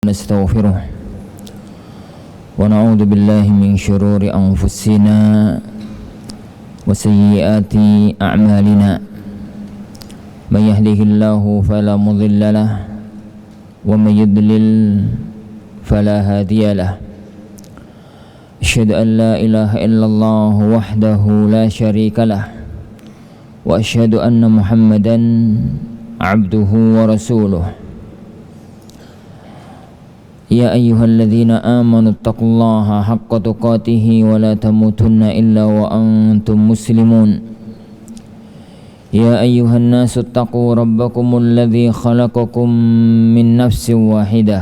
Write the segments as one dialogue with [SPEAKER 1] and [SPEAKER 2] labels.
[SPEAKER 1] نستغفره ونعوذ بالله من شرور أنفسنا وسيئات أعمالنا من يهده الله فلا مضل له ومن يضلل فلا هادي له أشهد أن لا إله إلا الله وحده لا شريك له وأشهد أن محمدا عبده ورسوله يا أيها الذين آمنوا اتقوا الله حق تقاته ولا تموتن إلا وأنتم مسلمون يا أيها الناس اتقوا ربكم الذي خلقكم من نفس واحدة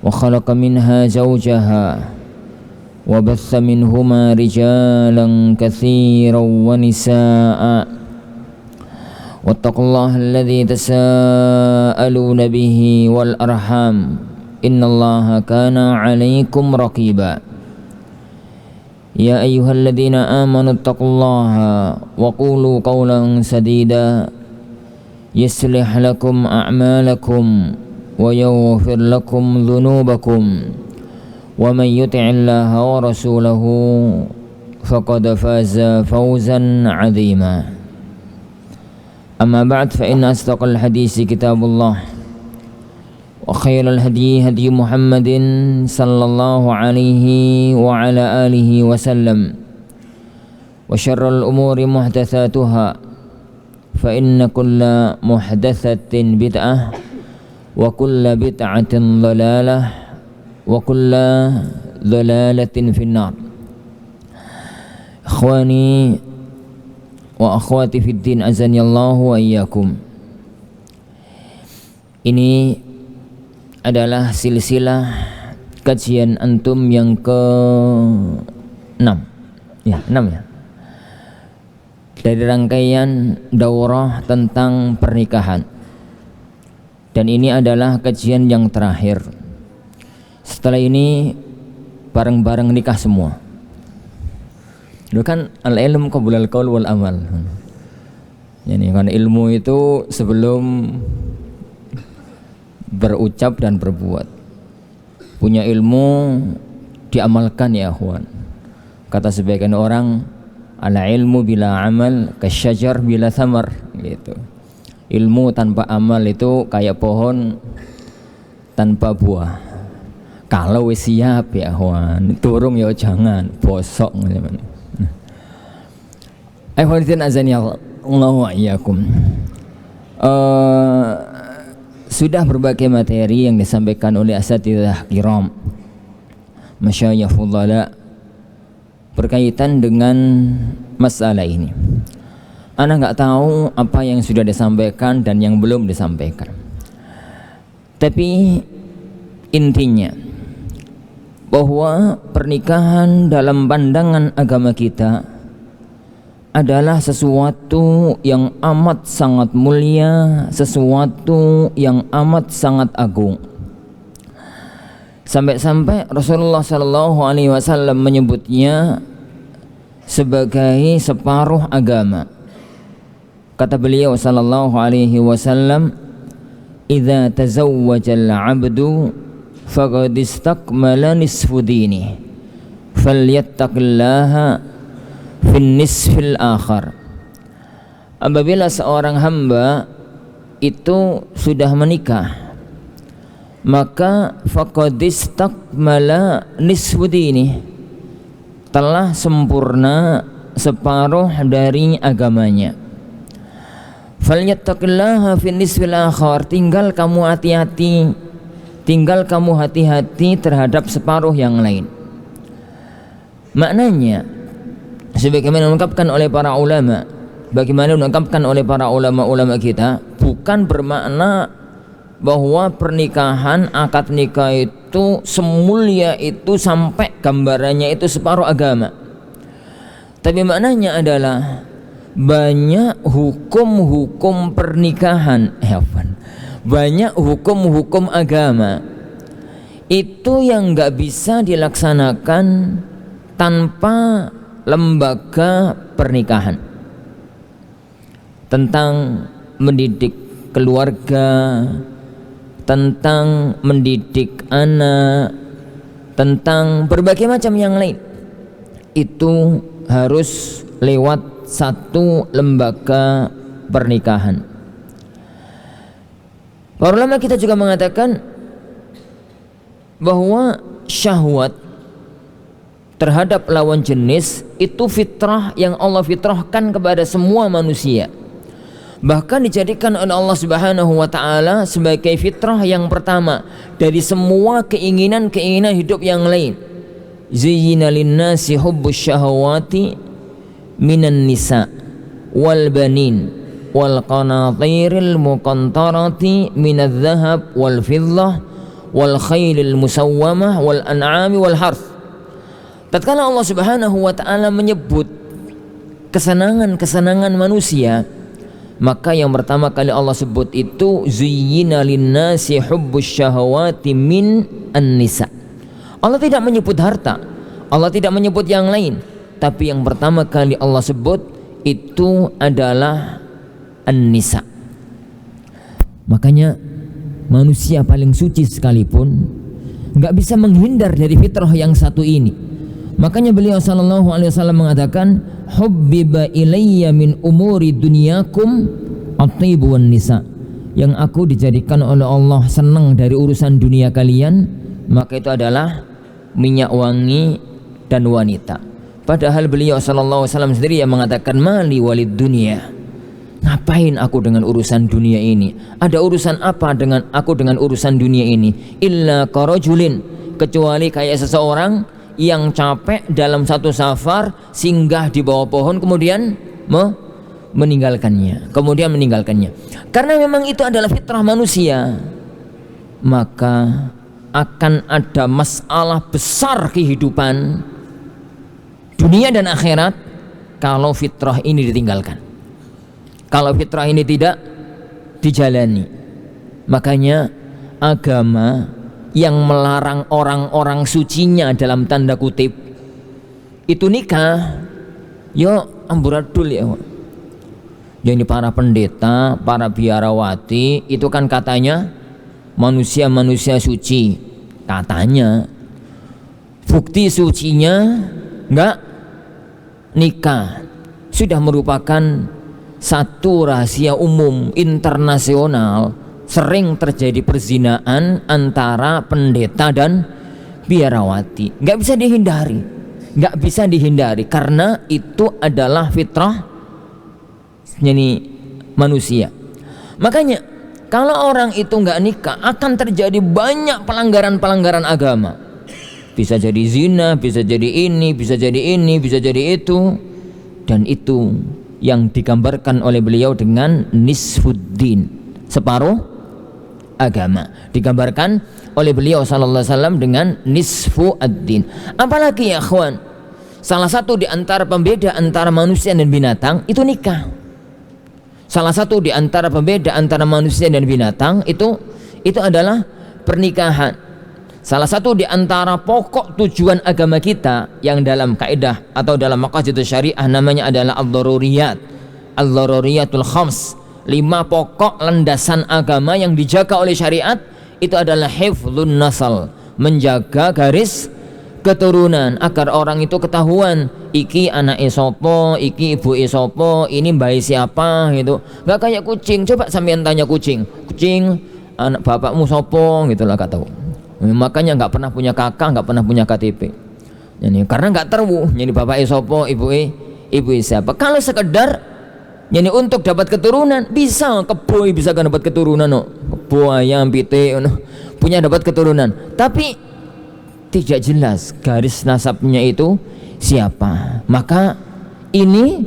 [SPEAKER 1] وخلق منها زوجها وبث منهما رجالا كثيرا ونساء واتقوا الله الذي تساءلون به والأرحام إن الله كان عليكم رقيبا يا أيها الذين آمنوا اتقوا الله وقولوا قولا سديدا يصلح لكم أعمالكم ويغفر لكم ذنوبكم ومن يطع الله ورسوله فقد فاز فوزا عظيما أما بعد فإن أصدق الحديث كتاب الله وخير الهدي هدي محمد صلى الله عليه وعلى آله وسلم وشر الأمور محدثاتها فإن كل محدثة بدعة وكل بدعة ضلالة وكل ضلالة في النار. إخواني wa akhwati fid din azanillahu wa iyyakum. Ini adalah silsilah kajian antum yang ke-6. Ya, 6 ya. Dari rangkaian daurah tentang pernikahan. Dan ini adalah kajian yang terakhir. Setelah ini bareng-bareng nikah semua. Itu kan al-ilm qabla al-qaul wal amal. Yani kan ilmu itu sebelum berucap dan berbuat. Punya ilmu diamalkan ya akhwan. Kata sebagian orang, ala ilmu bila amal kasyajar bila thamar gitu. Ilmu tanpa amal itu kayak pohon tanpa buah. Kalau wis siap ya akhwan, turung ya jangan bosok teman. Akhwanitin azani Allah wa iyyakum. Sudah berbagai materi yang disampaikan oleh asatidzah kiram, masyayikh fudhala berkaitan dengan masalah ini. Ana enggak tahu apa yang sudah disampaikan dan yang belum disampaikan. Tapi intinya bahwa pernikahan dalam pandangan agama kita adalah sesuatu yang amat sangat mulia, sesuatu yang amat sangat agung. Sampai-sampai Rasulullah SAW menyebutnya sebagai separuh agama. Kata beliau SAW, "Idza tazawwajal 'abdu faqad istakmala nisfu dinihi, falyattaqillaha fin nisfil akhar." Apabila seorang hamba itu sudah menikah, maka faqad istakmala nisfu dinihi, telah sempurna separuh dari agamanya. Falyattaqillaha fin nisfil akhar, tinggal kamu hati-hati terhadap separuh yang lain. Maknanya sebagaimana diungkapkan oleh para ulama kita, bukan bermakna bahwa pernikahan, akad nikah itu semulia itu sampai gambarannya itu separuh agama. Tapi maknanya adalah banyak hukum-hukum pernikahan, banyak hukum-hukum agama itu yang enggak bisa dilaksanakan tanpa lembaga pernikahan. Tentang mendidik keluarga, tentang mendidik anak, tentang berbagai macam yang lain, itu harus lewat satu lembaga pernikahan. Para ulama kita juga mengatakan bahwa syahwat terhadap lawan jenis itu fitrah yang Allah fitrahkan kepada semua manusia, bahkan dijadikan oleh Allah Subhanahu wa ta'ala sebagai fitrah yang pertama dari semua keinginan-keinginan hidup yang lain. Zuyyina linnasi hubbus syahawati minan nisa wal banin wal qanatiril muqantarati minadh dhahab wal fiddah wal khailil musawwamah wal an'ami wal harth. Tatkala Allah Subhanahu wa ta'ala menyebut kesenangan-kesenangan manusia, maka yang pertama kali Allah sebut itu zuyyina linnasi hubbus syahawati min an-nisa. Allah tidak menyebut harta, Allah tidak menyebut yang lain, tapi yang pertama kali Allah sebut itu adalah an-nisa. Makanya manusia paling suci sekalipun nggak bisa menghindar dari fitrah yang satu ini. Makanya beliau sallallahu alaihi wasallam mengatakan, hubbiba ilayya min umuri dunyakum at-tibu wan nisa. Yang aku dijadikan oleh Allah senang dari urusan dunia kalian, maka itu adalah minyak wangi dan wanita. Padahal beliau sallallahu alaihi wasallam sendiri yang mengatakan, mali walid dunia. Ngapain aku dengan urusan dunia ini? Ada urusan apa dengan aku dengan urusan dunia ini? Illa karajulin, kecuali kayak seseorang yang capek dalam satu safar, singgah di bawah pohon kemudian meninggalkannya. Karena memang itu adalah fitrah manusia, maka akan ada masalah besar kehidupan dunia dan akhirat kalau fitrah ini ditinggalkan, kalau fitrah ini tidak dijalani. Makanya agama yang melarang orang-orang sucinya dalam tanda kutip itu nikah, yo amburadul ya. Jadi para pendeta, para biarawati itu kan katanya manusia-manusia suci, katanya. Bukti sucinya enggak nikah, sudah merupakan satu rahasia umum internasional. Sering terjadi perzinaan antara pendeta dan biarawati, nggak bisa dihindari, karena itu adalah fitrah yani manusia. Makanya kalau orang itu nggak nikah akan terjadi banyak pelanggaran agama. Bisa jadi zina, bisa jadi ini, bisa jadi ini, bisa jadi itu, dan itu yang digambarkan oleh beliau dengan nisfuddin, separuh agama, digambarkan oleh beliau sallallahu alaihi wasallam dengan nisfu ad-din. Apalagi ya akhwan, salah satu di antara pembeda antara manusia dan binatang itu nikah. Salah satu di antara pembeda antara manusia dan binatang itu adalah pernikahan. Salah satu di antara pokok tujuan agama kita yang dalam kaidah atau dalam maqasidus syariah namanya adalah al-daruriyatul khams. 5 pokok landasan agama yang dijaga oleh syariat itu adalah hifdzun nasal, menjaga garis keturunan agar orang itu ketahuan iki anak sopo, iki ibu sopo, ini bayi siapa gitu. Nggak kayak kucing, coba sampean tanya kucing anak bapakmu sopo gitu lah, gak tahu. Makanya nggak pernah punya kakak, nggak pernah punya KTP. Jadi karena nggak tahu jadi bapak sopo, ibu siapa. Kalau sekedar jadi untuk dapat keturunan bisa kebo, bisa kan dapat keturunan, kebo ayam pite punya dapat keturunan, tapi tidak jelas garis nasabnya itu siapa. Maka ini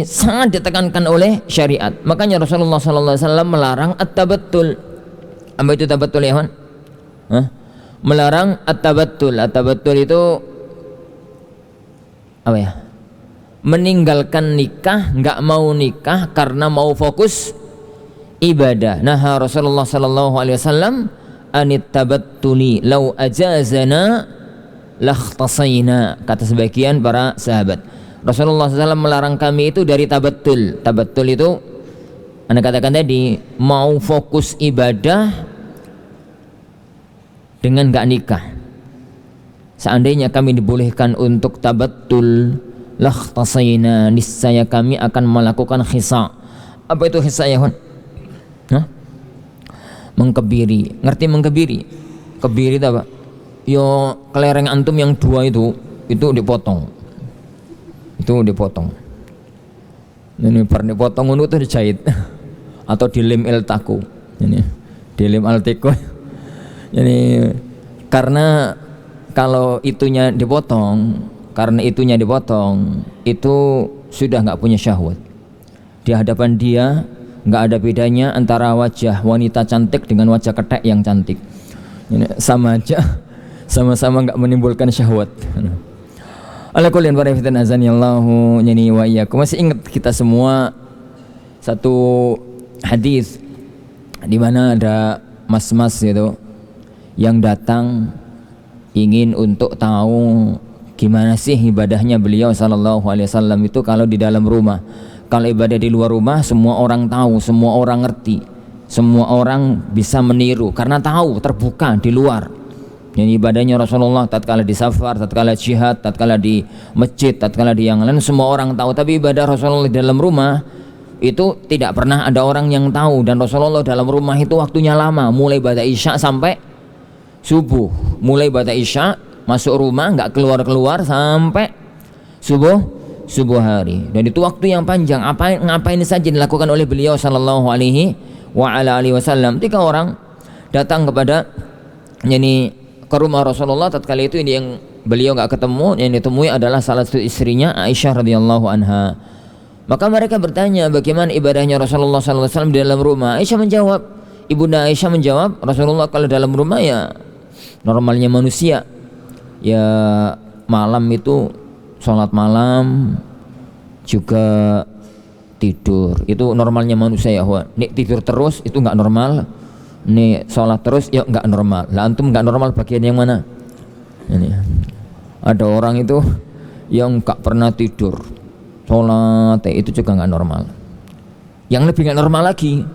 [SPEAKER 1] sangat ditekankan oleh syariat. Makanya Rasulullah SAW melarang at-tabattul. Apa itu tabattul ya kawan? Melarang at-tabattul. At-tabattul itu apa ya? Meninggalkan nikah, nggak mau nikah karena mau fokus ibadah. Nah, Rasulullah sallallahu alaihi wasallam anit tabattuli law ajazana lakhtasaina, kata sebagian para sahabat. Rasulullah SAW melarang kami itu dari tabattul. Tabattul itu Anda katakan tadi, mau fokus ibadah dengan gak nikah. Seandainya kami dibolehkan untuk tabattul, lakhtasaina, niscaya kami akan melakukan khisa. Apa itu khisa ya Hon? Mengkebiri. Ngerti mengkebiri? Kebiri itu apa? Yo kelereng antum yang dua itu dipotong. Itu dipotong. Ini pernah dipotong itu dijahit atau dilem eltaku. Ini dilem altiko. Jadi karena kalau itunya dipotong, itu sudah nggak punya syahwat. Di hadapan dia nggak ada bedanya antara wajah wanita cantik dengan wajah ketek yang cantik. Ini sama aja, sama-sama nggak menimbulkan syahwat. Ala kullin para fitan azanillahu yani wa iyyakum. Masih ingat kita semua satu hadis di mana ada mas-mas gitu yang datang ingin untuk tahu gimana sih ibadahnya beliau sallallahu alaihi wasallam itu kalau di dalam rumah. Kalau ibadah di luar rumah semua orang tahu, semua orang ngerti, semua orang bisa meniru karena tahu terbuka di luar. Jadi ibadahnya Rasulullah tatkala di safar, tatkala jihad, tatkala di masjid, tatkala di yang lain semua orang tahu. Tapi ibadah Rasulullah di dalam rumah itu tidak pernah ada orang yang tahu. Dan Rasulullah dalam rumah itu waktunya lama, mulai ibadah isya sampai subuh. Mulai ibadah isya masuk rumah nggak keluar-keluar sampai subuh hari. Dan itu waktu yang panjang. Ngapain saja dilakukan oleh beliau sallallahu alaihi wasallam. 3 orang datang kepada ke rumah Rasulullah. Tatkala itu ini yang beliau nggak ketemu, yang ditemui adalah salah satu istrinya Aisyah radhiyallahu anha. Maka mereka bertanya bagaimana ibadahnya Rasulullah sallallahu alaihi wasallam di dalam rumah. Aisyah menjawab, Ibunda Aisyah menjawab, Rasulullah kalau dalam rumah ya normalnya manusia. Ya malam itu sholat malam, juga tidur. Itu normalnya manusia ya Wan. Nih tidur terus itu nggak normal. Nih sholat terus ya nggak normal. Lah antum nggak normal bagian yang mana? Ini ada orang itu yang nggak pernah tidur, sholat itu juga nggak normal. Yang lebih nggak normal lagi,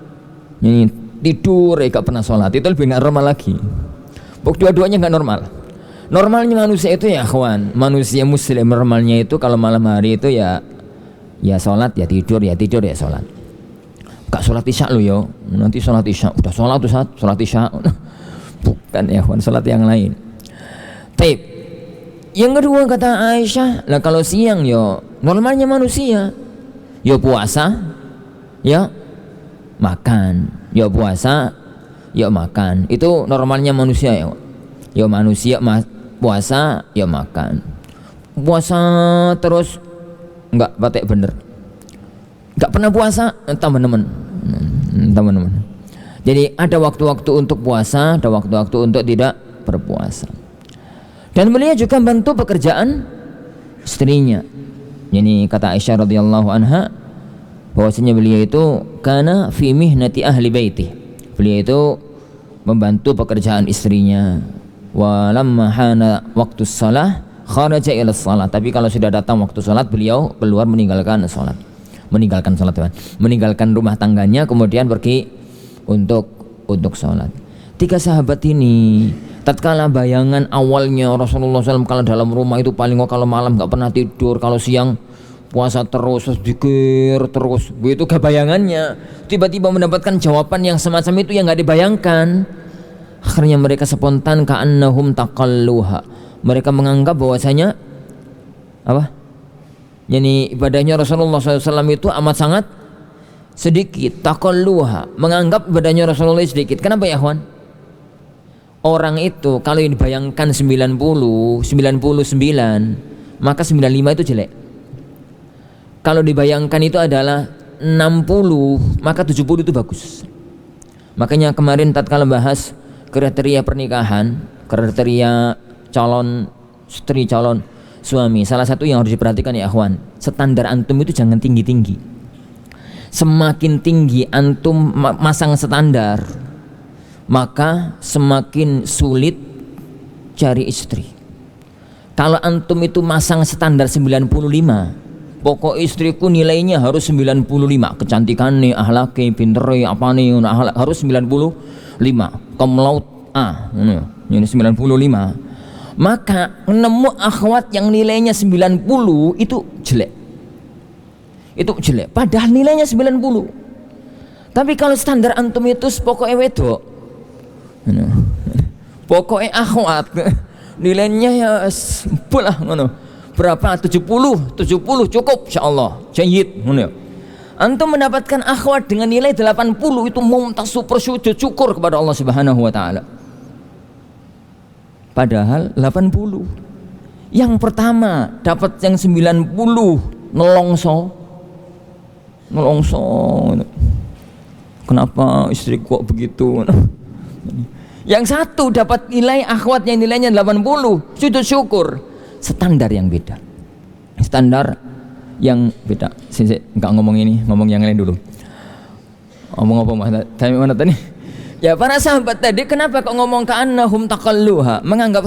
[SPEAKER 1] ini tidur nggak pernah sholat, itu lebih nggak normal lagi. Dua-duanya nggak normal. Normalnya manusia itu ya kawan, manusia muslim normalnya itu kalau malam hari itu ya sholat, ya tidur ya sholat. Gak sholat isya lo yo, nanti sholat isya udah sholat tuh sholat isya, bukan ya kawan, sholat yang lain. Taib. Yang kedua kata Aisyah, lah kalau siang yo normalnya manusia, yo puasa, ya makan, yo puasa, yo makan, itu normalnya manusia ya. Yo manusia puasa, ya makan. Puasa terus enggak batik bener. Enggak pernah puasa, teman-teman. Jadi ada waktu-waktu untuk puasa, ada waktu-waktu untuk tidak berpuasa. Dan beliau juga bantu pekerjaan istrinya. Jadi kata Aisyah radhiyallahu anha bahwasanya beliau itu kana fi mihnati ahli baiti. Beliau itu membantu pekerjaan istrinya. Wa lamma hana waktu shalah kharaja ila shalah. Tapi kalau sudah datang waktu salat beliau keluar meninggalkan salat. Meninggalkan rumah tangganya kemudian pergi untuk salat. 3 sahabat ini tatkala bayangan awalnya Rasulullah SAW kalau dalam rumah itu paling kalau malam nggak pernah tidur, kalau siang puasa terus zikir terus, begitu kebayangannya tiba-tiba mendapatkan jawaban yang semacam itu yang nggak dibayangkan. Akhirnya mereka spontan ka'annahum taqalluha. Mereka menganggap bahwasanya apa? Yani ibadahnya Rasulullah SAW itu amat sangat sedikit. Taqalluha, menganggap ibadahnya Rasulullah sedikit. Kenapa ya kawan? Orang itu kalau dibayangkan 99 maka 95 itu jelek. Kalau dibayangkan itu adalah 60 maka 70 itu bagus. Makanya kemarin tatkala bahas kriteria pernikahan, kriteria calon istri, calon suami, salah satu yang harus diperhatikan ya akhwan, standar antum itu jangan tinggi-tinggi. Semakin tinggi antum masang standar, maka semakin sulit cari istri. Kalau antum itu masang standar 95, pokok istriku nilainya harus 95, kecantikan nih, ahlaknya, pinternya, apa nih, harus 95, cum laude A, ini 95. Maka nemu akhwat yang nilainya 90 itu jelek. Itu jelek. Padahal nilainya 90. Tapi kalau standar antum itu pokoknya wedok. Pokoknya akhwat nilainya ya sebelah ngono. Berapa? 70 cukup insyaallah. Jayyid ngono ya. Antum mendapatkan akhwat dengan nilai 80 itu mumtaz, super sujud syukur kepada Allah Subhanahu wa taala. Padahal 80. Yang pertama dapat yang 90 nelongso. Kenapa istri kok begitu? Yang satu dapat nilai akhwat yang nilainya 80, sujud syukur. Standar yang beda. Standar yang beda. Saya enggak ngomong ini, ngomong yang lain dulu. Ngomong apa mana tadi? Ya para sahabat tadi kenapa kok ngomong ka'annahum taqalluha, menganggap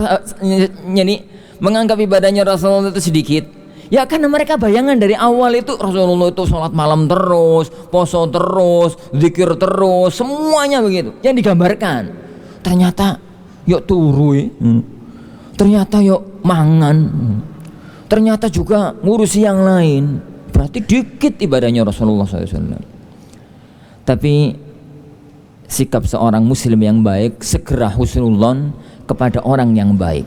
[SPEAKER 1] ibadahnya Rasulullah itu sedikit. Ya karena mereka bayangan dari awal itu Rasulullah itu sholat malam terus, poso terus, zikir terus, semuanya begitu. Yang digambarkan ternyata yuk turui, ternyata yuk mangan, ternyata juga ngurusi yang lain. Berarti dikit ibadahnya Rasulullah SAW. Tapi sikap seorang muslim yang baik segera husnuzon kepada orang yang baik.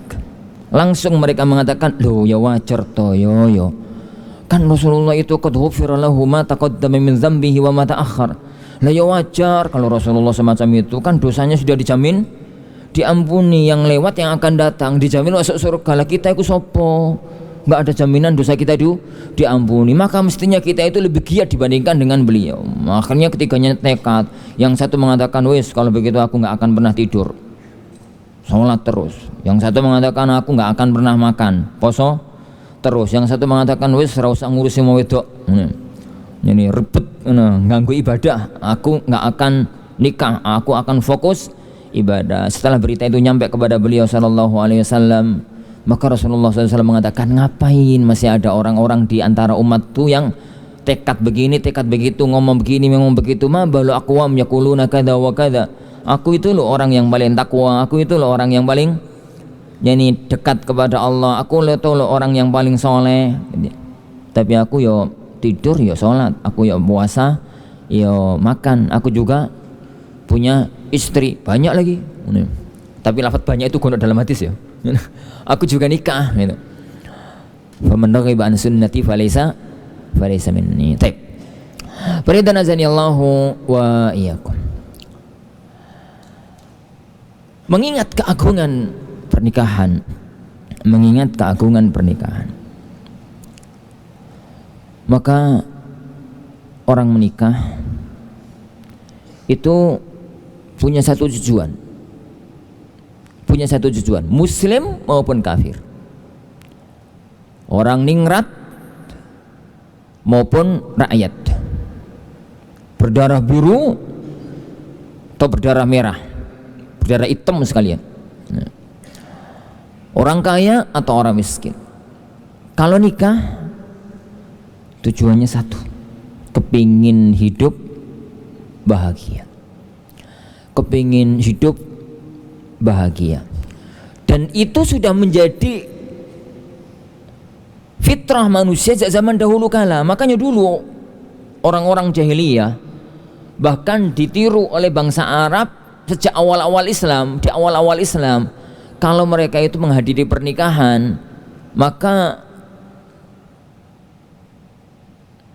[SPEAKER 1] Langsung mereka mengatakan, loh ya wajar toh yo. Kan Rasulullah itu qad ghufira lahu ma taqaddama min dzambihi wa ma ta'akhkhar. Lah ya wajar kalau Rasulullah semacam itu kan dosanya sudah dijamin diampuni, yang lewat yang akan datang dijamin masuk surga. Lah kita iku sapa? Enggak ada jaminan dosa kita itu diampuni. Maka mestinya kita itu lebih giat dibandingkan dengan beliau. Akhirnya ketiganya tekad. Yang satu mengatakan, wis kalau begitu aku enggak akan pernah tidur, sholat terus. Yang satu mengatakan aku nggak akan pernah makan, poso terus. Yang satu mengatakan wis ora usah ngurusi mau wedok. Ini ribet, ganggu ibadah. Aku nggak akan nikah, aku akan fokus ibadah. Setelah berita itu nyampe kepada beliau sallallahu alaihi wasallam, maka Rasulullah SAW mengatakan, ngapain masih ada orang-orang di antara umat tuh yang tekad begini, tekad begitu, ngomong begini, ngomong begitu. Ma balu aqwam yaquluna kadza wa kadza. Aku itu loh orang yang paling takwa, aku itu loh orang yang paling dekat kepada Allah, aku itu loh orang yang paling soleh. Tapi aku yo tidur, yo sholat, aku yo puasa, yo makan, aku juga punya istri banyak lagi. Tapi lafaz banyak itu gondok dalam hadis ya. Aku juga nikah gitu. Faman raghiba an sunnati falaysa minni. Baik. Faridana zanillahu wa iyyakum. Mengingat keagungan pernikahan, maka orang menikah itu punya satu tujuan, muslim maupun kafir, orang ningrat maupun rakyat, berdarah biru atau berdarah merah, berdarah hitam sekalian, orang kaya atau orang miskin. Kalau nikah tujuannya satu, kepingin hidup bahagia, dan itu sudah menjadi fitrah manusia sejak zaman dahulu kala. Makanya dulu orang-orang jahiliyah bahkan ditiru oleh bangsa Arab sejak awal-awal Islam. Di awal-awal Islam, kalau mereka itu menghadiri pernikahan, maka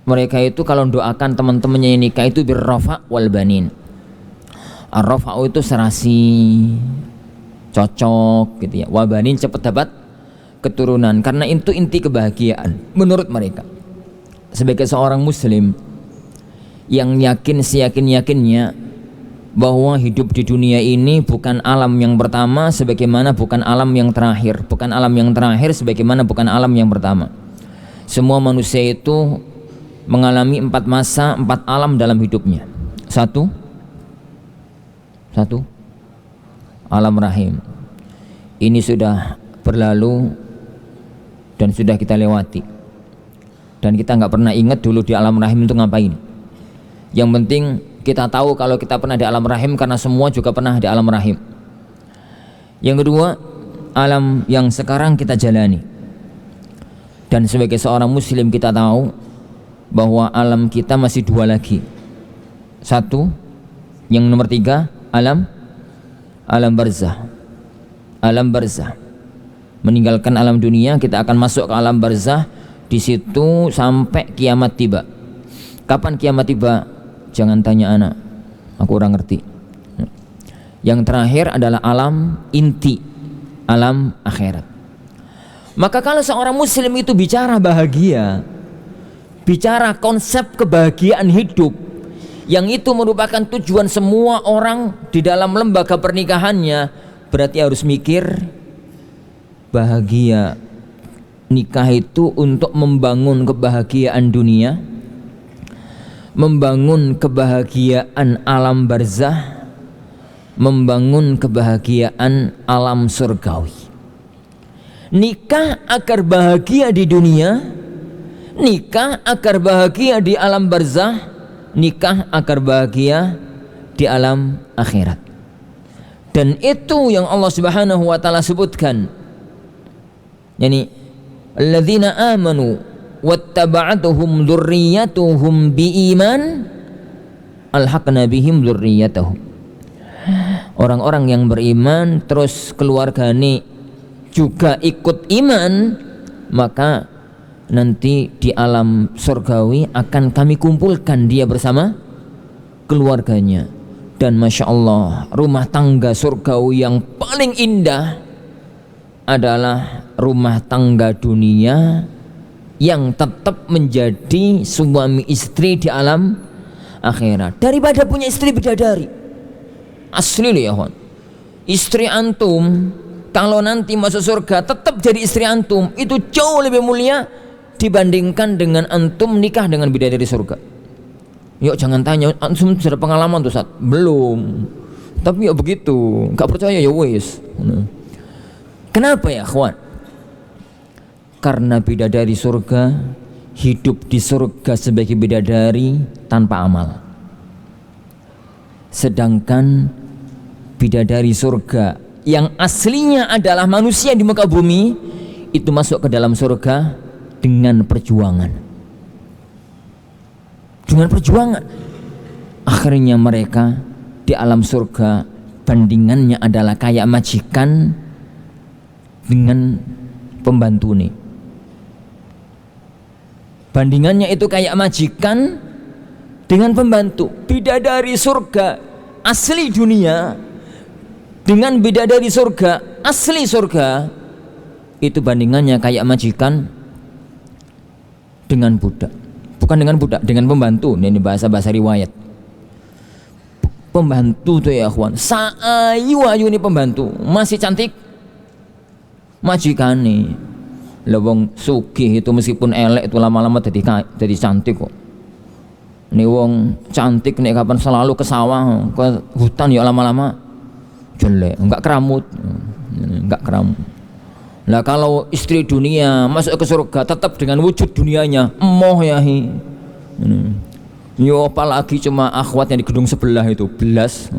[SPEAKER 1] mereka itu kalau doakan teman-temannya yang nikah itu birrafa wal banin. Ar-rafa'u itu serasi, cocok gitu ya. Wabanin cepat dapat keturunan, karena itu inti kebahagiaan menurut mereka. Sebagai seorang muslim yang yakin seyakin-yakinnya bahwa hidup di dunia ini bukan alam yang pertama sebagaimana bukan alam yang terakhir, bukan alam yang terakhir sebagaimana bukan alam yang pertama. Semua manusia itu mengalami 4 masa, 4 alam dalam hidupnya. Satu alam rahim. Ini sudah berlalu dan sudah kita lewati, dan kita nggak pernah ingat dulu di alam rahim itu ngapain. Yang penting kita tahu kalau kita pernah di alam rahim karena semua juga pernah di alam rahim. Yang kedua, alam yang sekarang kita jalani. Dan sebagai seorang muslim kita tahu bahwa alam kita masih dua lagi. Satu, yang nomor tiga, alam barzah. Alam barzah. Meninggalkan alam dunia, kita akan masuk ke alam barzah. Di situ sampai kiamat tiba. Kapan kiamat tiba? Jangan tanya anak, aku kurang ngerti. Yang terakhir adalah alam inti, alam akhirat. Maka kalau seorang muslim itu bicara bahagia, bicara konsep kebahagiaan hidup, yang itu merupakan tujuan semua orang di dalam lembaga pernikahannya, berarti harus mikir bahagia. Nikah itu untuk membangun kebahagiaan dunia, membangun kebahagiaan alam barzah, membangun kebahagiaan alam surgawi. Nikah agar bahagia di dunia, nikah agar bahagia di alam barzah, nikah agar bahagia di alam akhirat. Dan itu yang Allah Subhanahu wa taala sebutkan. Yani alladzina amanu wattaba'atuhum dzurriyyatuhum biiman alhaqna bihim dzurriyyatahum. Orang-orang yang beriman terus keluargane juga ikut iman, maka nanti di alam surgawi akan kami kumpulkan dia bersama keluarganya. Dan Masya Allah, rumah tangga surgawi yang paling indah adalah rumah tangga dunia yang tetap menjadi suami istri di alam akhirat, daripada punya istri bidadari. Asli loh ya kawan. Istri antum kalau nanti masuk surga tetap jadi istri antum, itu jauh lebih mulia dibandingkan dengan antum nikah dengan bidadari surga. Yuk jangan tanya, antum sudah pengalaman tuh Ustaz? Belum. Tapi ya begitu, nggak percaya ya wis. Kenapa ya kawan? Karena bidadari surga hidup di surga sebagai bidadari tanpa amal. Sedangkan bidadari surga yang aslinya adalah manusia di muka bumi itu masuk ke dalam surga dengan perjuangan. Dengan perjuangan. Akhirnya mereka di alam surga bandingannya adalah kayak majikan dengan pembantu nih. Bandingannya itu kayak majikan dengan pembantu. Bidadari surga asli dunia dengan bidadari surga asli surga, itu bandingannya kayak majikan dengan budak. Bukan dengan budak, dengan pembantu. Ini bahasa riwayat. Pembantu tuh ya kawan, saayu-ayu ini pembantu, masih cantik majikan nih. Lewong sugih itu meskipun elek itu lama-lama jadi cantik kok. Nih wong cantik nih kapan selalu ke sawah, ke hutan ya lama-lama jelek, enggak keramut. Lah kalau istri dunia masuk ke surga tetap dengan wujud dunianya, emoh ya hi. Yo apalagi cuma akhwat yang di gedung sebelah itu belas.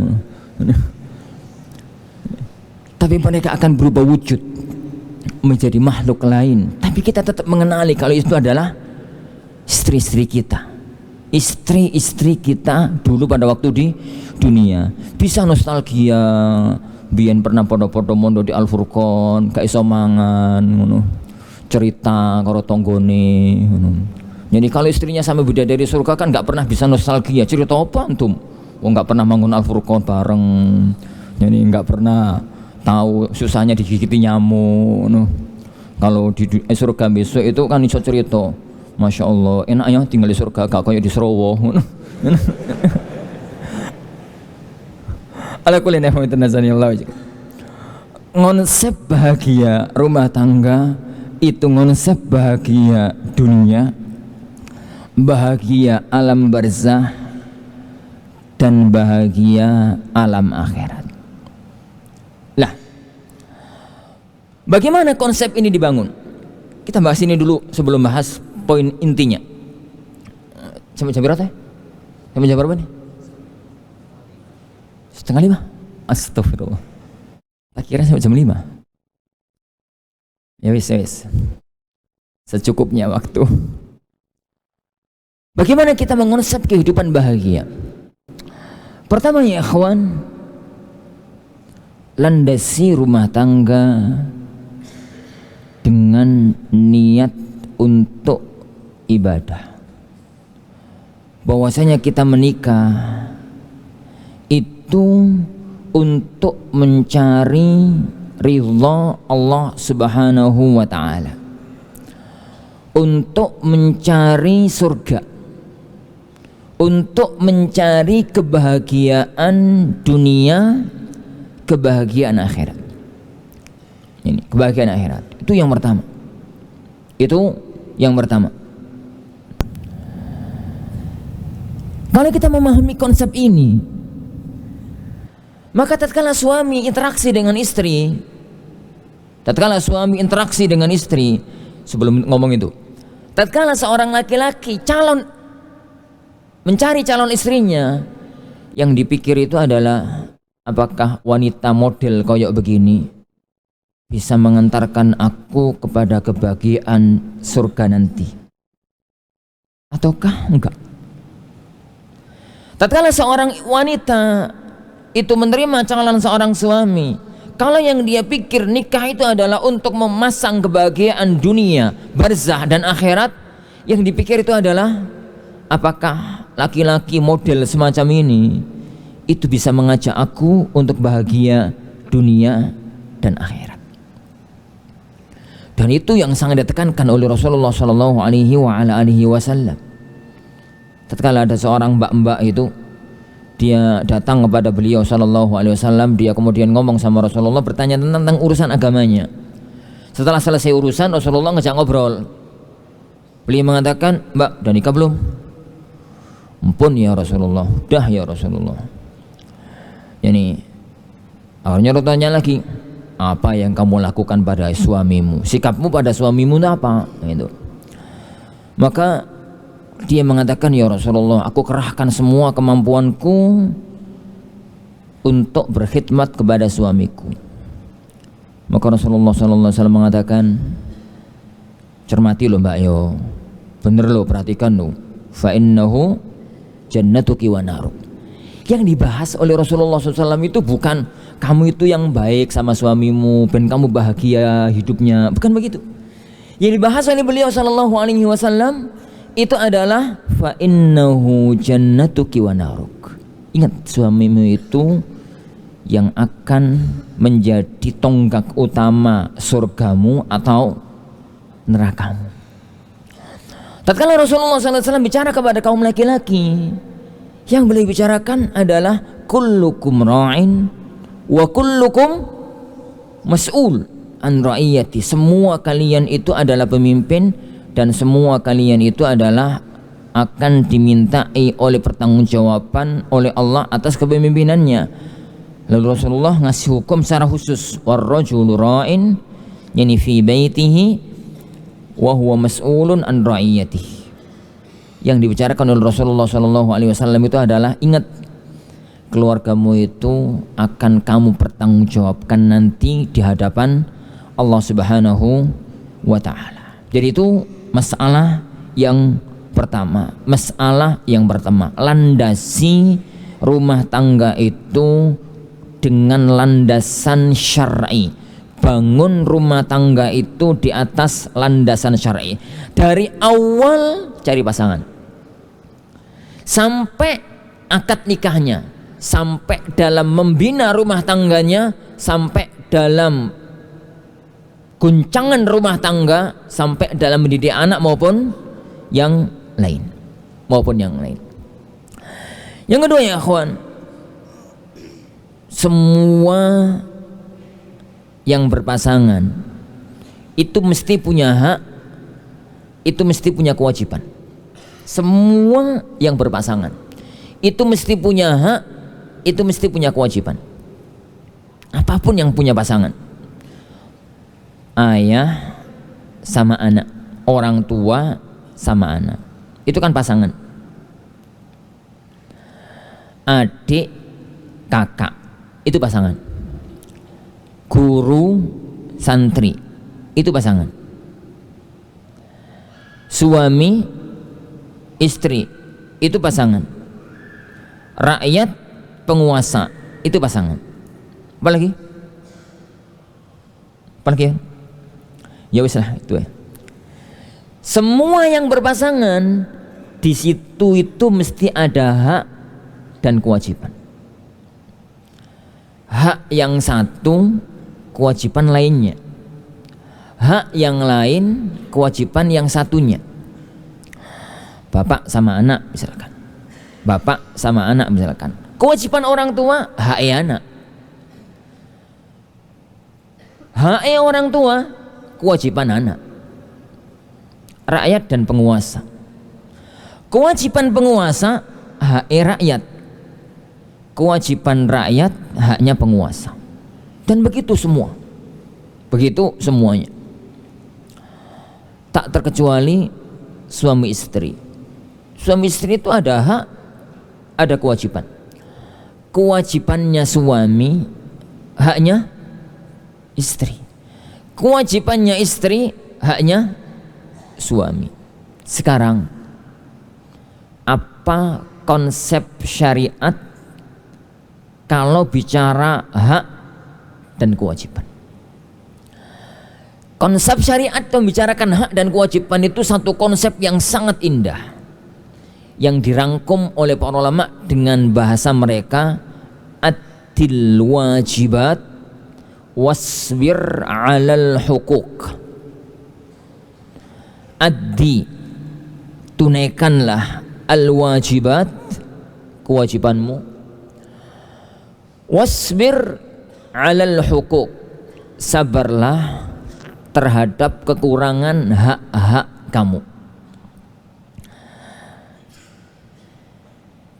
[SPEAKER 1] Tapi mereka akan berubah wujud menjadi makhluk lain. Tapi kita tetap mengenali kalau itu adalah istri-istri kita, istri-istri kita dulu pada waktu di dunia. Bisa nostalgia, biyen pernah podo-podo mondo di Al Furqon, gak iso mangan ngono. Cerita karo tanggane ngono. Jadi kalau istrinya sampai bidadari surga kan gak pernah bisa nostalgia. Cerita apa antum? Wong gak pernah bangun Al Furqon bareng. Jadi gak pernah tahu susahnya digigiti nyamuk ngono. Kalau di surga besok itu kan iso cerita. Masya Allah, enaknya tinggal di surga gak kayak di Serowo ngono. Ala kulli nihmatin nazanillah. Konsep bahagia rumah tangga itu konsep bahagia dunia, bahagia alam barzah, dan bahagia alam akhirat. Lah, bagaimana konsep ini dibangun? Kita bahas ini dulu sebelum bahas poin intinya. Sampai jam berapa? Sampai jam berapa nih? 4:30. Astagfirullah. Tak kira sampai jam 5. Ya wis. Secukupnya waktu. Bagaimana kita mengonsep kehidupan bahagia? Pertama ya ikhwan, landasi rumah tangga dengan niat untuk ibadah. Bahwasanya kita menikah itu untuk mencari ridha Allah Subhanahu wa ta'ala, untuk mencari surga, untuk mencari kebahagiaan dunia, kebahagiaan akhirat. Ini kebahagiaan akhirat. Itu yang pertama. Itu yang pertama. Kalau kita memahami konsep ini, maka tatkala suami interaksi dengan istri, sebelum ngomong itu, tatkala seorang laki-laki mencari calon istrinya, yang dipikir itu adalah apakah wanita model koyok begini bisa mengantarkan aku kepada kebahagiaan surga nanti, ataukah enggak. Tatkala seorang wanita itu menerima calon seorang suami, kalau yang dia pikir nikah itu adalah untuk memasang kebahagiaan dunia, barzah dan akhirat, yang dipikir itu adalah apakah laki-laki model semacam ini itu bisa mengajak aku untuk bahagia dunia dan akhirat. Dan itu yang sangat ditekankan oleh Rasulullah Shallallahu Alaihi Wasallam. Tatkala ada seorang mbak-mbak itu, dia datang kepada beliau Shallallahu Alaihi Wasallam, dia kemudian ngomong sama Rasulullah, bertanya tentang urusan agamanya. Setelah selesai urusan, Rasulullah ngajak ngobrol. Beliau mengatakan, "Mbak, udah nikah belum?" "Ampun ya Rasulullah, udah ya Rasulullah." Yani akhirnya tanya lagi, "Apa yang kamu lakukan pada suamimu? Sikapmu pada suamimu apa?" Gitu. Maka dia mengatakan, "Ya Rasulullah, aku kerahkan semua kemampuanku untuk berkhidmat kepada suamiku." Maka Rasulullah SAW mengatakan, "Cermati lo mbak yo, bener lo, perhatikan lo, fa innahu jannatuki wa naruk." Yang dibahas oleh Rasulullah SAW itu bukan kamu itu yang baik sama suamimu dan kamu bahagia hidupnya, bukan begitu. Yang dibahas oleh beliau SAW itu adalah fa innahu jannatuki wa naruk. Ingat, suamimu itu yang akan menjadi tonggak utama surgamu atau nerakamu. Tatkala Rasulullah SAW bicara kepada kaum laki-laki, yang beliau bicarakan adalah kullukum ra'in wa kullukum mas'ul an ra'iyati. Semua kalian itu adalah pemimpin dan semua kalian itu adalah akan dimintai oleh pertanggungjawaban oleh Allah atas kepemimpinannya. Lalu Rasulullah ngasih hukum secara khusus, warrajulu ra'in, yani fi baitihi wa huwa mas'ulun an ra'iyatihi. Yang dibicarakan oleh Rasulullah SAW itu adalah, ingat, keluargamu itu akan kamu pertanggungjawabkan nanti di hadapan Allah Subhanahu wa ta'ala. Jadi itu masalah yang pertama, landasi rumah tangga itu dengan landasan syar'i. Bangun rumah tangga itu di atas landasan syar'i. Dari awal cari pasangan sampai akad nikahnya, sampai dalam membina rumah tangganya, sampai dalam guncangan rumah tangga, sampai dalam mendidik anak maupun yang lain. Yang kedua ya akhwan, semua yang berpasangan itu mesti punya hak, itu mesti punya kewajiban. Semua yang berpasangan itu mesti punya hak, itu mesti punya kewajiban. Apapun yang punya pasangan, ayah sama anak, orang tua sama anak, itu kan pasangan. Adik, kakak, itu pasangan. guru, santri, itu pasangan. Suami, istri, itu pasangan. Rakyat, penguasa, itu pasangan. Apalagi? Apalagi? Ya wis lah itu ya. Semua yang berpasangan di situ itu mesti ada hak dan kewajiban. Hak yang satu, kewajiban lainnya. Hak yang lain, kewajiban yang satunya. Bapak sama anak misalkan. Bapak sama anak misalkan. Kewajiban orang tua, hak anak. Hak orang tua, kewajiban anak. Rakyat dan penguasa. Kewajiban penguasa, hak rakyat. Kewajiban rakyat, haknya penguasa. Dan begitu semua. Begitu semuanya. Tak terkecuali suami istri. Suami istri itu ada hak, ada kewajiban. Kewajibannya suami, haknya istri. Kewajibannya istri, haknya suami. Sekarang apa konsep syariat kalau bicara hak dan kewajiban? Konsep syariat membicarakan hak dan kewajiban itu satu konsep yang sangat indah, yang dirangkum oleh para ulama dengan bahasa mereka, addil wajibat wasbir alal hukuk. Addi, tunaikanlah al wajibat, kewajibanmu, wasbir alal hukuk, sabarlah terhadap kekurangan hak-hak kamu.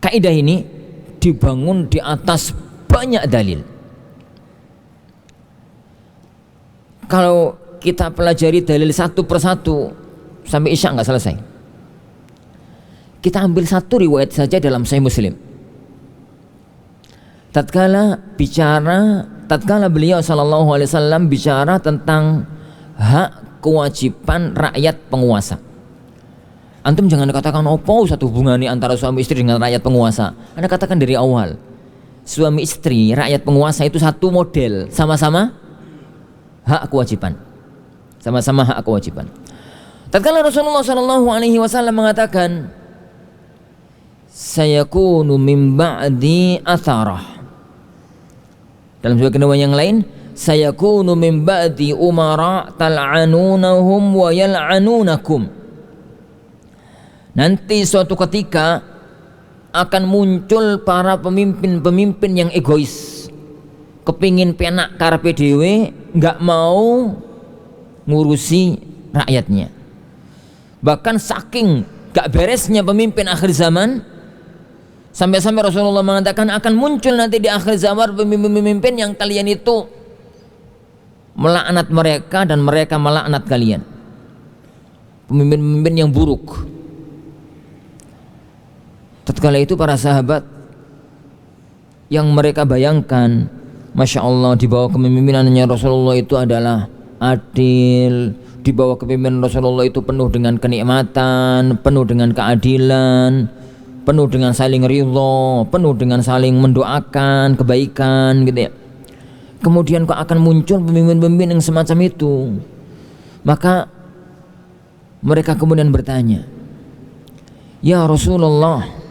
[SPEAKER 1] Kaidah ini dibangun di atas banyak dalil. Kalau kita pelajari dalil satu persatu sampai isya nggak selesai. Kita ambil satu riwayat saja dalam Sahih Muslim. Tatkala beliau sallallahu alaihi wasallam bicara tentang hak kewajiban rakyat penguasa. Antum jangan katakan opo satu hubungannya antara suami istri dengan rakyat penguasa. Anda katakan dari awal, suami istri rakyat penguasa itu satu model, sama-sama hak kewajiban, sama-sama hak kewajiban. Tatkala Rasulullah sallallahu alaihi wasallam mengatakan, sayakunu min ba'di atharah, dalam sebuah riwayat yang lain, sayakunu min ba'di umara tal'anunahum wa yal'anunakum. Nanti suatu ketika akan muncul para pemimpin-pemimpin yang egois, kepingin penak karepe dhewe, enggak mau ngurusi rakyatnya. Bahkan saking gak beresnya pemimpin akhir zaman, sampai-sampai Rasulullah mengatakan akan muncul nanti di akhir zaman pemimpin-pemimpin yang kalian itu melaknat mereka dan mereka melaknat kalian. Pemimpin-pemimpin yang buruk. Tatkala itu para sahabat yang mereka bayangkan, Masya Allah, di bawah kepemimpinannya Rasulullah itu adalah adil, di bawah kepemimpinan Rasulullah itu penuh dengan kenikmatan, penuh dengan keadilan, penuh dengan saling ridho, penuh dengan saling mendoakan kebaikan gitu ya. Kemudian kok akan muncul pemimpin-pemimpin yang semacam itu. Maka mereka kemudian bertanya, ya Rasulullah,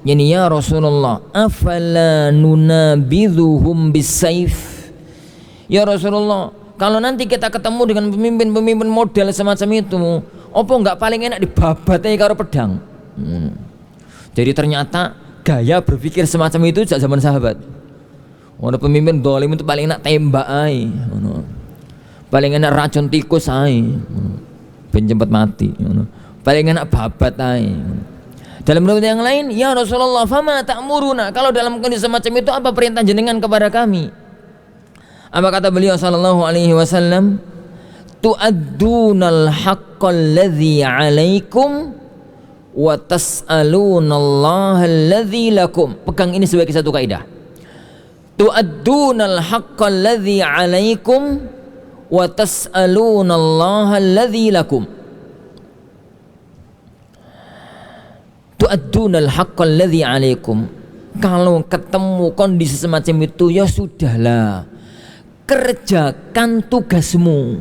[SPEAKER 1] ya Rasulullah, afala nunabidhuhum bisayf. Ya Rasulullah, kalau nanti kita ketemu dengan pemimpin-pemimpin model semacam itu, opo enggak paling enak dibabat karo pedang? Jadi ternyata gaya berpikir semacam itu sejak zaman sahabat. Orang pemimpin dolim itu paling enak tembak ae, paling enak racun tikus ae, ben cepet mati, paling enak babat ae. Dalam riwayat yang lain, ya Rasulullah, fama ta'muruna, kalau dalam kondisi semacam itu apa perintah jenengan kepada kami? Apa kata beliau sallallahu alaihi wasallam? Tu'addunal haqqal ladzi 'alaikum wa tas'alunallaha alladzi lakum. Pegang ini sebagai satu kaidah. tu'addunal haqqal ladzi 'alaikum wa tas'alunallaha alladzi lakum. Tu'addunal haqqal ladzi 'alaikum. Kalau ketemu kondisi semacam itu, ya sudahlah, kerjakan tugasmu.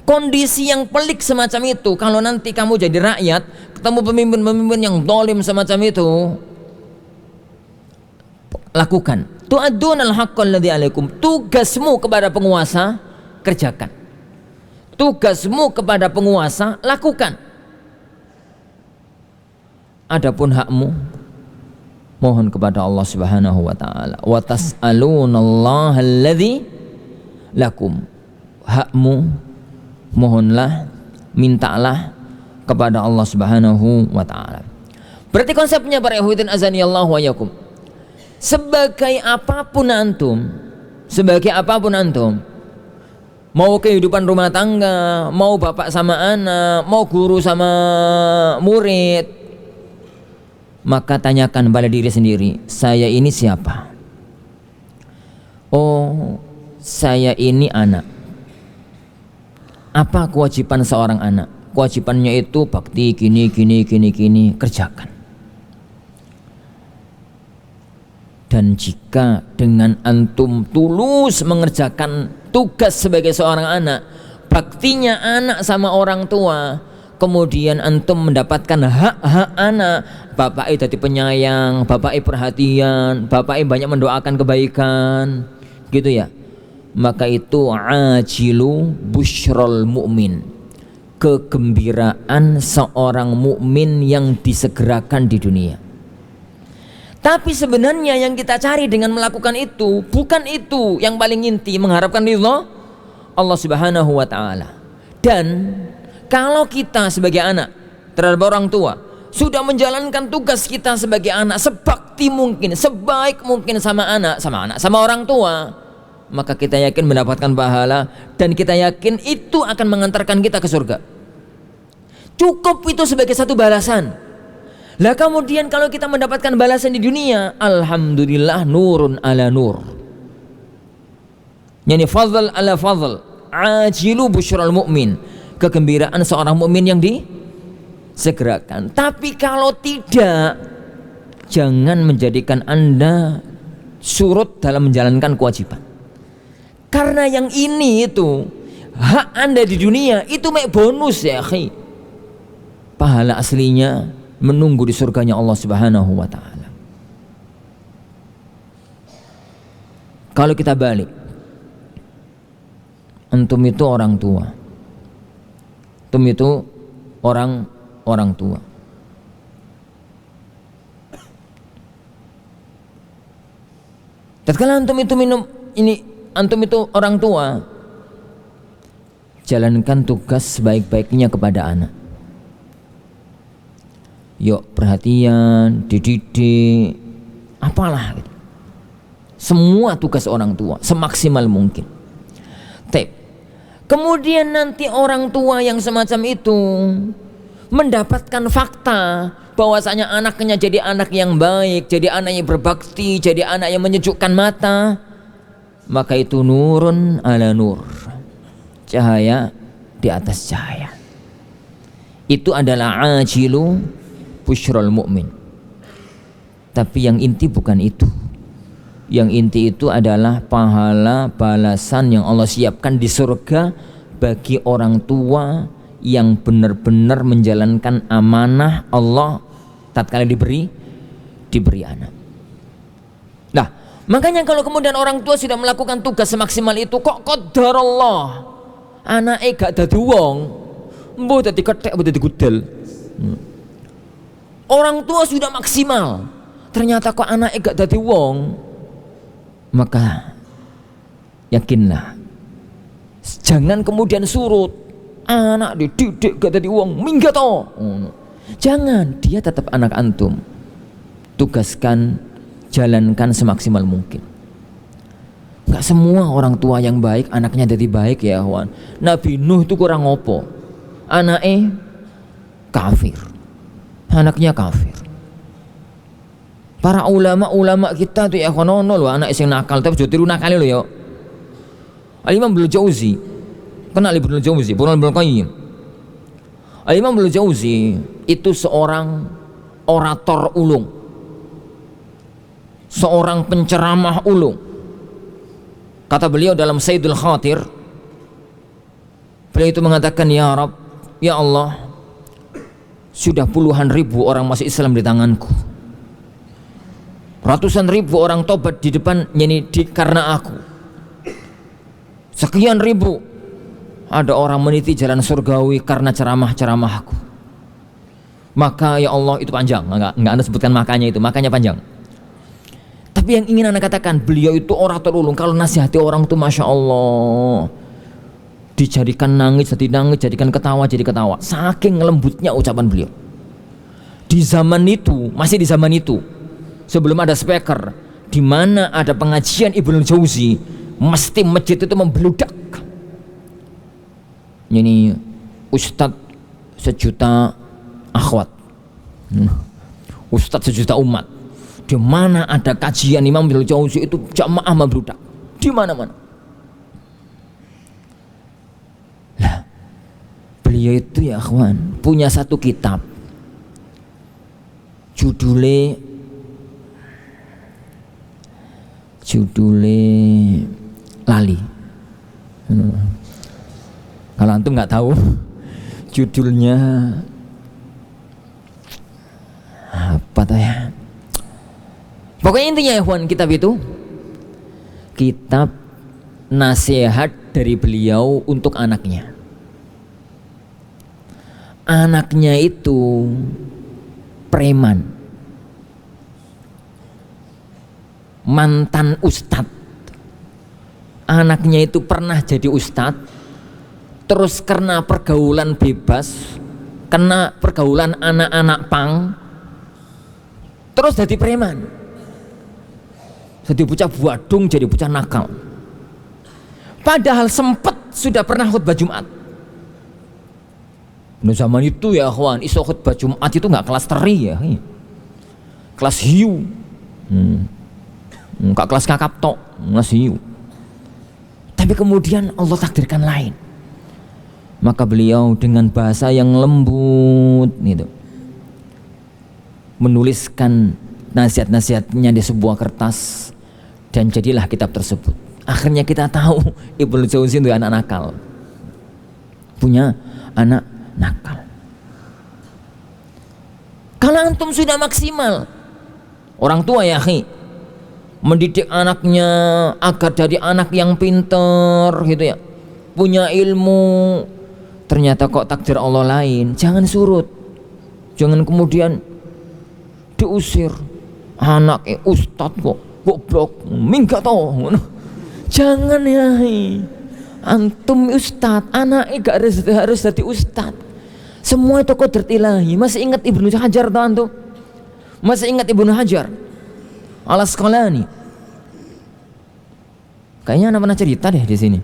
[SPEAKER 1] Kondisi yang pelik semacam itu, kalau nanti kamu jadi rakyat, ketemu pemimpin-pemimpin yang zalim semacam itu, lakukan. Tu'addunal haqqal ladzi 'alaikum. Tugasmu kepada penguasa, kerjakan. Tugasmu kepada penguasa, lakukan. Adapun hakmu, mohon kepada Allah Subhanahu wa taala. Wa tas'alunallaha alladzi lakum. Hakmu, mohonlah, mintalah kepada Allah Subhanahu wa taala. Berarti konsepnya para ikhwatin azanillahu wa iyyakum, sebagai apapun antum, mau kehidupan rumah tangga, mau bapak sama anak, mau guru sama murid, maka tanyakan pada diri sendiri, saya ini siapa? Oh, saya ini anak. Apa kewajiban seorang anak? Kewajibannya itu bakti gini, kerjakan. Dan jika dengan antum tulus mengerjakan tugas sebagai seorang anak, baktinya anak sama orang tua, kemudian antum mendapatkan hak-hak anak, bapak jadi penyayang, bapak perhatian, bapak banyak mendoakan kebaikan, gitu ya, maka itu ajilu busyrul mu'min, kegembiraan seorang mukmin yang disegerakan di dunia. Tapi sebenarnya yang kita cari dengan melakukan itu bukan itu yang paling inti, mengharapkan ridha Allah Subhanahu wa taala. Dan kalau kita sebagai anak terhadap orang tua sudah menjalankan tugas kita sebagai anak sebakti mungkin, sebaik mungkin sama orang tua, maka kita yakin mendapatkan pahala dan kita yakin itu akan mengantarkan kita ke surga. Cukup itu sebagai satu balasan. Lah kemudian kalau kita mendapatkan balasan di dunia, alhamdulillah, nurun ala nur. Yani fadl ala fadl, ajilu busyral mu'min, kegembiraan seorang mukmin yang disegerakan. Tapi kalau tidak, jangan menjadikan Anda surut dalam menjalankan kewajiban. Karena yang ini itu hak Anda di dunia itu mek bonus ya akhi. Pahala aslinya menunggu di surganya Allah Subhanahu wa taala. Kalau kita balik, antum itu orang tua. Antum itu orang tua. Tatkala antum itu orang tua, jalankan tugas sebaik-baiknya kepada anak. Yuk perhatian, dididik, apalah gitu. Semua tugas orang tua semaksimal mungkin. Kemudian nanti orang tua yang semacam itu mendapatkan fakta bahwasanya anaknya jadi anak yang baik, jadi anak yang berbakti, jadi anak yang menyejukkan mata, maka itu nurun ala nur, cahaya di atas cahaya. Itu adalah ajilu busyrul mu'min. Tapi yang inti bukan itu. Yang inti itu adalah pahala balasan yang Allah siapkan di surga bagi orang tua yang benar-benar menjalankan amanah Allah tatkala diberi anak. Nah, makanya kalau kemudian orang tua sudah melakukan tugas semaksimal itu, kok qadarullah anake gak dadi wong, mbuh dadi kethek, mbuh dadi gudel. Orang tua sudah maksimal, ternyata kok anaknya gak dadi wong, maka yakinlah, jangan kemudian surut, anak dididik gak dadi wong, minggat toh. Jangan, dia tetap anak antum. Tugaskan, jalankan semaksimal mungkin. Gak semua orang tua yang baik anaknya jadi baik ya kawan. Nabi Nuh itu kurang opo, anaknya kafir. Anaknya kafir. Para ulama-ulama kita tuh ya konono lho anak sing nakal tapi tiru nakale lho ya. Al-Imam Ibnu Jauzi. Kenal Ibnu Jauzi, Ibnu Qayyim. Al-Imam Ibnu Jauzi itu seorang orator ulung. Seorang penceramah ulung. Kata beliau dalam Sayyidul Khatir, beliau itu mengatakan, ya Rabb, ya Allah, sudah puluhan ribu orang masuk Islam di tanganku, ratusan ribu orang tobat di depan karena aku, sekian ribu ada orang meniti jalan surgawi karena ceramah-ceramahku. Maka ya Allah, itu panjang, enggak Anda sebutkan makanya, itu makanya panjang. Tapi yang ingin Anda katakan, beliau itu orator ulung. Kalau nasihati orang itu Masya Allah, dijadikan nangis jadi nangis, jadikan ketawa jadi ketawa. Saking lembutnya ucapan beliau. Di zaman itu, masih di zaman itu, sebelum ada speaker, di mana ada pengajian Ibnu Jauzi, mesti masjid itu membludak. Ini ustadz sejuta akhwat, ustadz sejuta umat. Di mana ada kajian Imam Ibnu Jauzi itu jamaah membludak di mana-mana. Lah, beliau itu ya akhwan punya satu kitab, judulnya lali. Kalau antum nggak tahu judulnya apa tuh ya? Pokoknya intinya ya Ikhwan, kitab itu kitab nasihat dari beliau untuk anaknya. Anaknya itu preman, mantan ustadz. Anaknya itu pernah jadi ustadz, terus karena pergaulan bebas, kena pergaulan anak-anak pang, terus jadi preman. Jadi bocah buadung, jadi bocah nakal. Padahal sempat sudah pernah khutbah Jumat. Nah zaman itu ya kawan, iso khutbah Jumat itu nggak kelas teri ya, kelas hiu, nggak kelas kakap tok, kelas hiu. Tapi kemudian Allah takdirkan lain. Maka beliau dengan bahasa yang lembut gitu menuliskan nasihat-nasihatnya di sebuah kertas, dan jadilah kitab tersebut. Akhirnya kita tahu Ibnu Jauzi itu anak nakal, punya anak nakal. Kalau antum sudah maksimal, orang tua ya akhi, mendidik anaknya agar jadi anak yang pinter gitu ya, punya ilmu, ternyata kok takdir Allah lain, jangan surut, jangan kemudian diusir. Anak ustad kok goblok, minggat toh. Jangan ya, antum ustad, anaknya gak harus jadi ustad. Semua itu qadar ilahi. Masih ingat Ibnu Hajar toh antum? Masih ingat Ibnu Hajar Al-Asqalani? Kayaknya anak pernah cerita deh di sini.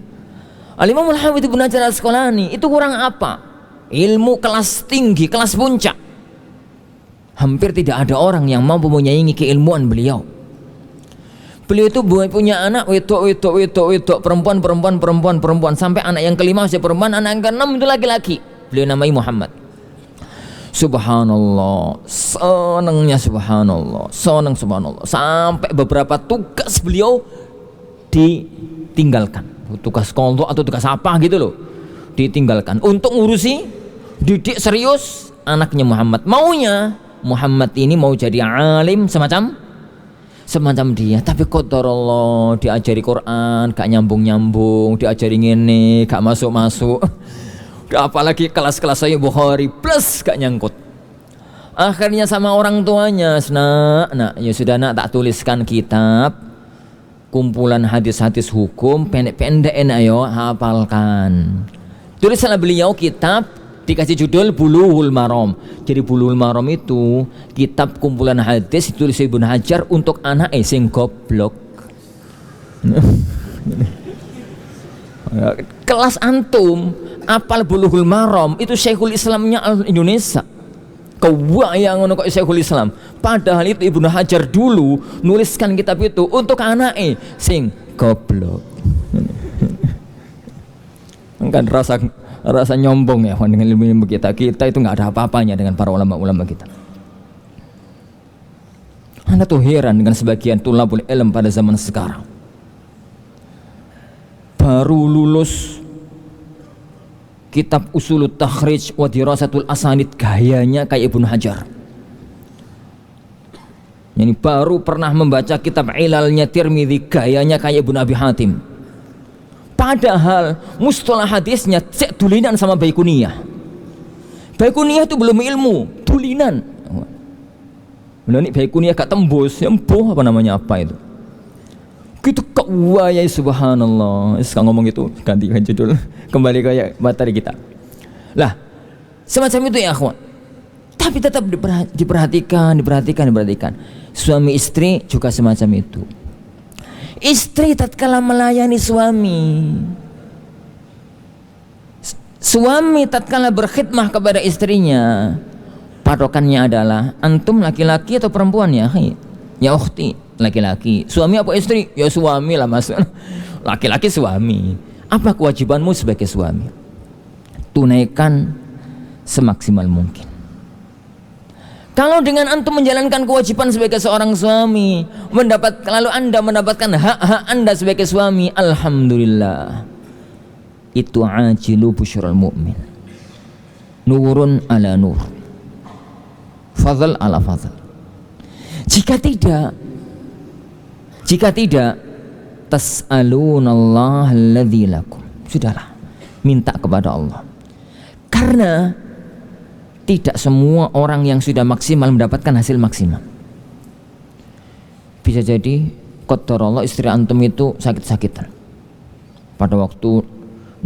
[SPEAKER 1] Al-Imam Al-Hafidz Ibnu Hajar Al-Asqalani itu kurang apa? Ilmu kelas tinggi, kelas puncak. Hampir tidak ada orang yang mampu menyaingi keilmuan beliau. Beliau itu punya anak wedok, perempuan, sampai anak yang kelima masih perempuan, anak yang keenam itu laki-laki. Beliau namai Muhammad. Subhanallah, senangnya subhanallah, subhanallah. Sampai beberapa tugas beliau ditinggalkan, tugas kontok atau tugas apa gitu loh, ditinggalkan untuk ngurusi didik serius anaknya Muhammad. Maunya Muhammad ini mau jadi alim semacam dia, tapi qadarullah diajari Quran gak nyambung, diajari ngene gak masuk, apalagi kelas-kelas Sahih Bukhari plus gak nyangkut. Akhirnya sama orang tuanya, nak ya sudah nak, tak tuliskan kitab kumpulan hadis-hadis hukum pendek-pendek, ayo hafalkan. Tulislah beliau kitab, dikasih judul Bulughul Maram. Jadi Bulughul Maram itu kitab kumpulan hadis ditulis Ibnu Hajar untuk anak sing goblok. Kelas antum apal Bulughul Maram itu Syekhul Islamnya Indonesia. Kewayang ngono kok Syekhul Islam. Padahal itu Ibnu Hajar dulu nuliskan kitab itu untuk anake sing goblok. Kan rasa nyombong ya dengan ilmu kita itu nggak ada apa-apanya dengan para ulama-ulama kita. Anda tuh heran dengan sebagian tulabul ilm pada zaman sekarang, baru lulus kitab Usulut Takhrij wa Dirasatul Asanid gayanya kayak Ibnu Hajar. Yani baru pernah membaca kitab Ilalnya Tirmidzi gayanya kayak Ibnu Abi Hatim. Padahal mustalah hadisnya cek tulinan sama Baikuniyah. Baikuniyah itu belum ilmu, tulinan. Ini Baikuniyah gak tembus, apa namanya apa itu? Gitu kok wayai subhanallah. Sekarang ngomong itu gantikan judul, kembali ke materi kita. Lah, semacam itu ya akhwan. Tapi tetap diperhatikan. Suami istri juga semacam itu. Istri tatkala melayani suami tatkala berkhidmah kepada istrinya, patokannya adalah antum laki-laki atau perempuan ya ukhti, laki-laki. Suami apa istri? Ya suami lah mas. Laki-laki suami. Apa kewajibanmu sebagai suami? Tunaikan semaksimal mungkin. Kalau dengan antum menjalankan kewajiban sebagai seorang suami, lalu anda mendapatkan hak-hak anda sebagai suami, alhamdulillah, itu ajilu busyral mu'min, nurun ala nur, fadl ala fadl. Jika tidak, tas'alunallaha alladzi lakum, sudahlah, minta kepada Allah. Karena tidak semua orang yang sudah maksimal mendapatkan hasil maksimal. Bisa jadi qadarullah istri antum itu sakit-sakitan pada waktu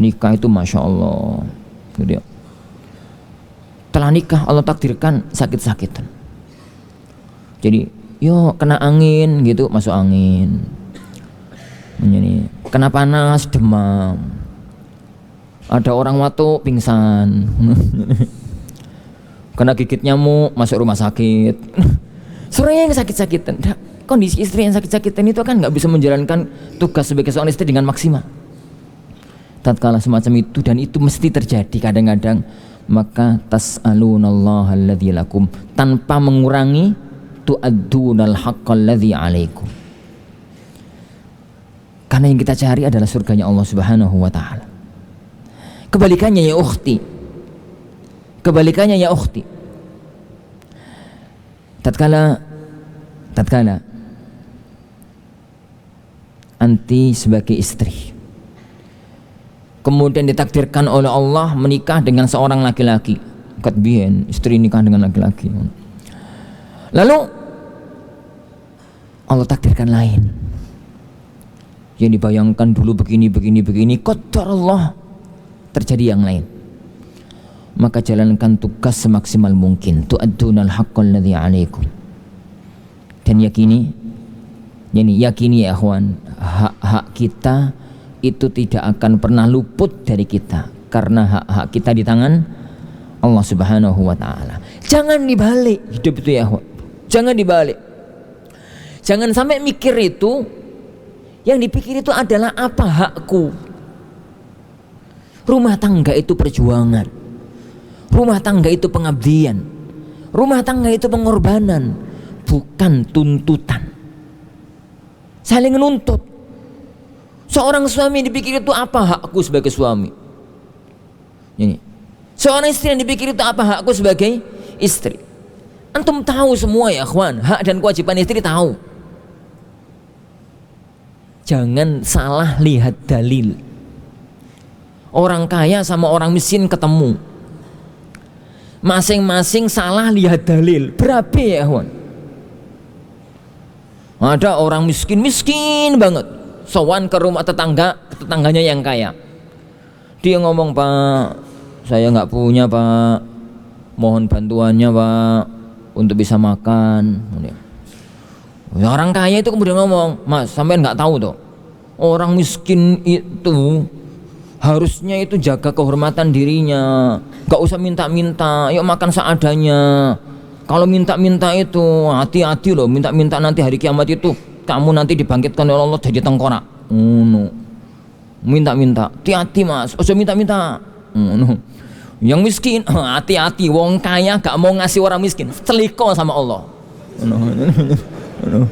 [SPEAKER 1] nikah itu, masya Allah, gitu ya. Telah nikah Allah takdirkan sakit-sakitan. Jadi yo kena angin gitu, masuk angin. Ini kena panas, demam. Ada orang waktu pingsan. Kena gigit nyamuk, masuk rumah sakit. Sering sakit-sakitan. Kondisi istri yang sakit-sakitan itu kan nggak bisa menjalankan tugas sebagai seorang istri dengan maksimal. Tatkala semacam itu, dan itu mesti terjadi kadang-kadang, maka tas'alunallaha alladzi lakum, tanpa mengurangi tu'addunal haqqal ladzi 'alaikum. Karena yang kita cari adalah surganya Allah Subhanahu wa taala. Kebalikannya ya ukhti, tatkala anti sebagai istri kemudian ditakdirkan oleh Allah menikah dengan seorang laki-laki, katbian istri nikah dengan laki-laki, lalu Allah takdirkan lain, yang dibayangkan dulu begini, qadar Allah terjadi yang lain, maka jalankan tugas semaksimal mungkin, tu'addunal haqqal ladzi 'alaikum. Dan yakini ya akhwan, hak-hak kita itu tidak akan pernah luput dari kita, karena hak-hak kita di tangan Allah Subhanahu wa taala. Jangan dibalik hidup itu ya akhwan. Jangan dibalik. Jangan sampai mikir itu, yang dipikir itu adalah apa hakku. Rumah tangga itu perjuangan. Rumah tangga itu pengabdian. Rumah tangga itu pengorbanan, bukan tuntutan. Saling menuntut. Seorang suami dipikir itu apa hakku sebagai suami. Ini. Seorang istri yang dipikir itu apa hakku sebagai istri. Antum tahu semua ya akhwan, hak dan kewajiban istri tahu. Jangan salah lihat dalil. Orang kaya sama orang miskin ketemu, masing-masing salah lihat dalil. Berapa ya akhwan? Ada orang miskin banget, sowan ke rumah tetangganya yang kaya. Dia ngomong, Pak, saya nggak punya Pak, mohon bantuannya Pak untuk bisa makan. Orang kaya itu kemudian ngomong, Mas, sampean nggak tahu toh, orang miskin itu Harusnya itu jaga kehormatan dirinya, gak usah minta-minta, yuk makan seadanya. Kalau minta-minta itu hati-hati loh, minta-minta nanti hari kiamat itu kamu nanti dibangkitkan oleh Allah jadi tengkorak. No. Minta-minta, hati-hati mas, usah minta-minta. No. Yang miskin, hati-hati, wong kaya gak mau ngasih orang miskin, selingkuh sama Allah. No.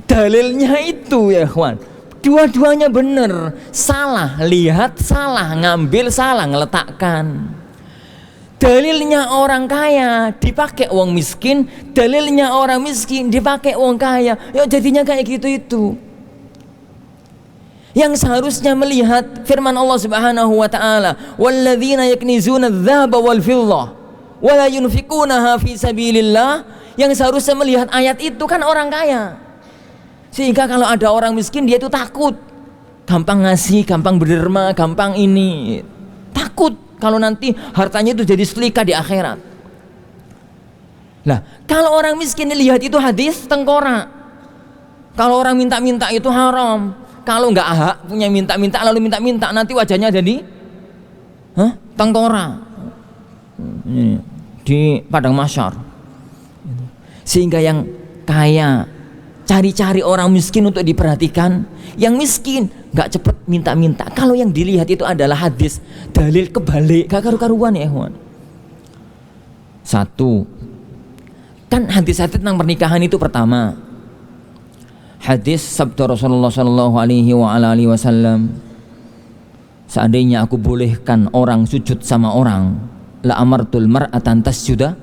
[SPEAKER 1] Dalilnya itu ya kawan, dua-duanya benar. Salah lihat, salah ngambil, salah ngeletakkan. Dalilnya orang kaya dipakai uang miskin, dalilnya orang miskin dipakai uang kaya. Ya jadinya kayak gitu itu. Yang seharusnya melihat firman Allah Subhanahu wa taala, "Walladzina yaknizuna adz-dzahaba wal fiddah wa la yunfiqunaha fi sabilillah." Yang seharusnya melihat ayat itu kan orang kaya. Sehingga kalau ada orang miskin dia itu takut, gampang ngasih, gampang berderma, gampang ini, takut kalau nanti hartanya itu jadi selika di akhirat. Lah kalau orang miskin lihat itu hadis tengkorak. Kalau orang minta-minta itu haram. Kalau nggak hak punya minta-minta lalu minta-minta nanti wajahnya jadi tengkorak di padang mahsyar. Sehingga yang kaya cari-cari orang miskin untuk diperhatikan. Yang miskin gak cepet minta-minta. Kalau yang dilihat itu adalah hadis, dalil kebalik, gak karu-karuan ya ikhwan. Satu, kan hadis-hadis tentang pernikahan itu pertama, hadis sabda Rasulullah Shallallahu Alaihi Wasallam, seandainya aku bolehkan orang sujud sama orang, la amartul mar'atan tasjuda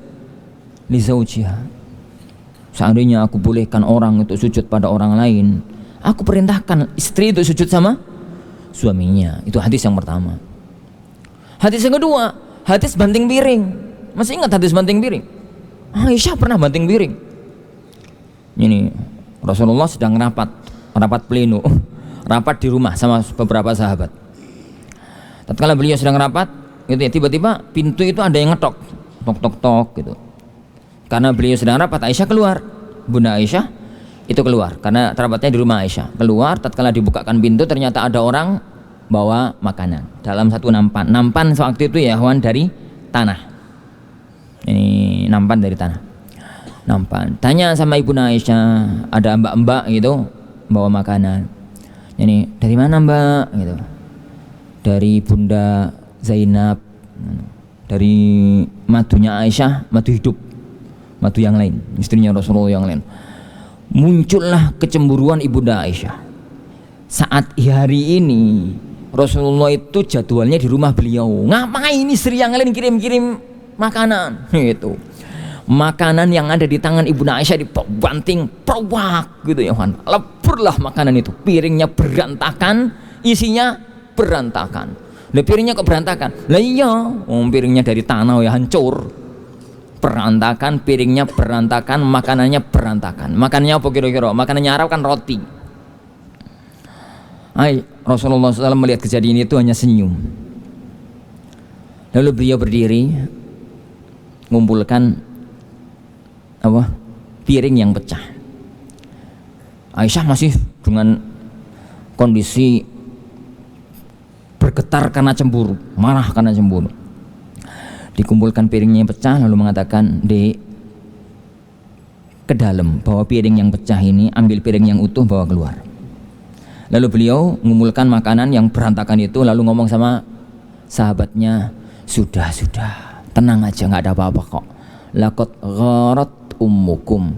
[SPEAKER 1] li zawjiha. Seandainya aku bolehkan orang untuk sujud pada orang lain, aku perintahkan istri untuk sujud sama suaminya. Itu hadis yang pertama. Hadis yang kedua, hadis banting piring. Masih ingat hadis banting piring? Aisyah pernah banting piring. Ini Rasulullah sedang rapat pleno, rapat di rumah sama beberapa sahabat. Tatkala beliau sedang rapat, gitu ya, tiba-tiba pintu itu ada yang ngetok, tok gitu. Karena beliau sedang rapat, Aisyah keluar. Bunda Aisyah itu keluar karena rapatnya di rumah Aisyah. Keluar, tatkala dibukakan pintu ternyata ada orang bawa makanan dalam satu nampan. Nampan waktu itu ya kawan dari tanah. Ini nampan dari tanah. Nampan. Tanya sama Ibu Aisyah, ada mbak-mbak gitu bawa makanan. Ini dari mana mbak? Gitu. Dari Bunda Zainab. Dari madunya Aisyah, madu hidup. Madu yang lain, istrinya Rasulullah yang lain. Muncullah kecemburuan Ibunda Aisyah. Saat hari ini Rasulullah itu jadwalnya di rumah beliau. Ngapain istri yang lain kirim-kirim makanan? Gitu. Makanan yang ada di tangan Ibunda Aisyah dibanting, prowak gitu ya kan. Leburlah makanan itu. Piringnya berantakan, isinya berantakan. Lah piringnya kok berantakan? Lah iya, piringnya dari tanah ya hancur. Berantakan, piringnya berantakan, makanannya berantakan. Makanannya apa kira-kira? Makanannya Arab kan roti. Rasulullah SAW melihat kejadian itu hanya senyum. Lalu beliau berdiri, mengumpulkan piring yang pecah. Aisyah masih dengan kondisi bergetar karena cemburu, marah karena cemburu. Dikumpulkan piringnya yang pecah lalu mengatakan, "Dek, ke dalam, bawa piring yang pecah ini, ambil piring yang utuh bawa keluar." Lalu beliau mengumpulkan makanan yang berantakan itu lalu ngomong sama sahabatnya, "Sudah, tenang aja, nggak ada apa-apa kok. Laqad gharat ummukum,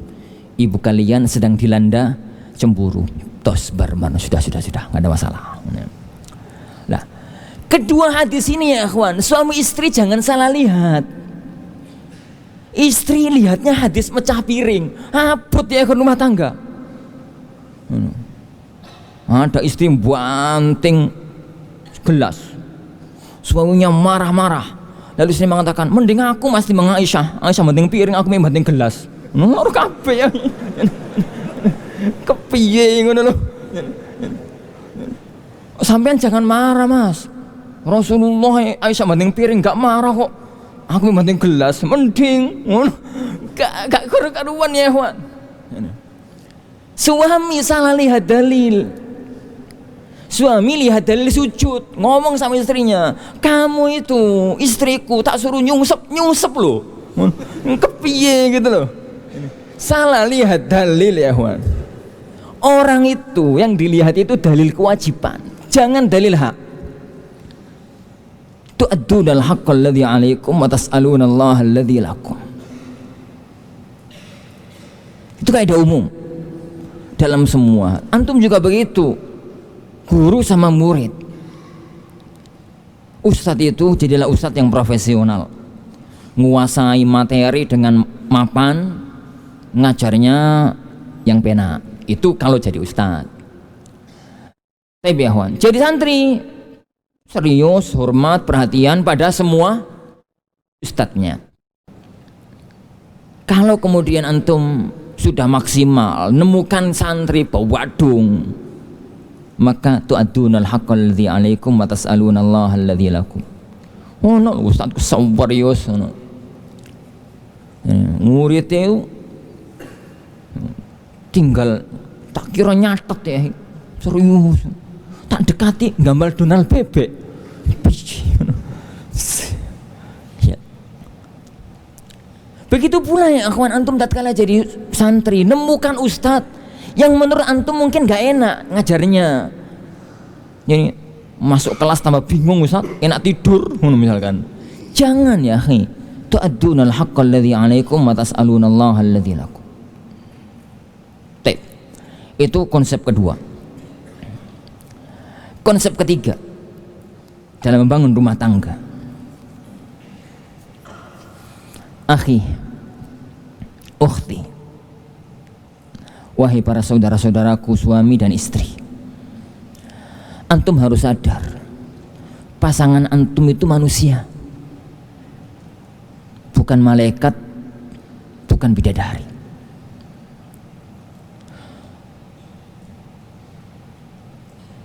[SPEAKER 1] ibu kalian sedang dilanda cemburu. Tos barman, sudah, nggak ada masalah." Nah, kedua hadis ini ya ikhwan, suami istri jangan salah lihat. Istri lihatnya hadis mecah piring, abot ya ke rumah tangga. Ada istri banting gelas, suaminya marah-marah. Lalu istri mengatakan, "Mending aku mesti Aisyah banting piring, aku banting gelas." Nor kabeh ya. Kepiye ngono lho. Sampean jangan marah, Mas. Rasulullah Aisyah banting piring gak marah kok. Aku banting gelas, mending gak karuan ya, Wan. Suami salah lihat dalil. Suami lihat dalil sujud, ngomong sama istrinya, kamu itu istriku tak suruh nyungsep loh, kepiye gitu loh. Salah lihat dalil ya kawan. Orang itu yang dilihat itu dalil kewajiban, jangan dalil hak. Tu'addunal haqqal ladzi 'alaikum wa tas'alunallaha alladzi lakum. Itu kaidah umum dalam semua. Antum juga begitu. Guru sama murid. Ustadz itu jadilah ustadz yang profesional, menguasai materi dengan mapan, ngajarnya yang pena. Itu kalau jadi ustadz. Tapi ya kawan, jadi santri serius, hormat, perhatian pada semua ustadznya. Kalau kemudian antum sudah maksimal nemukan santri pewadung, maka tu'addunal haqqal ladzi 'alaikum wa tas'alunallaha alladzi lakum. Oh no, ustaz serius no. Murid itu tinggal tak kira nyatet ya, serius. Tak dekati gambar Donald bebek. Ya. Begitu pula ya akhwan, antum tatkala jadi santri nemukan ustadz yang menurut antum mungkin gak enak ngajarnya, jadi masuk kelas tambah bingung ustadz, enak tidur misalkan. Jangan ya akhi, tu'addunal haqqal ladzi 'alaikum wa tas'alunallaha alladzi lakum. Itu konsep kedua. Konsep ketiga dalam membangun rumah tangga. Akhi, ukhti, wahai para saudara-saudaraku suami dan istri, antum harus sadar pasangan antum itu manusia, bukan malaikat, bukan bidadari.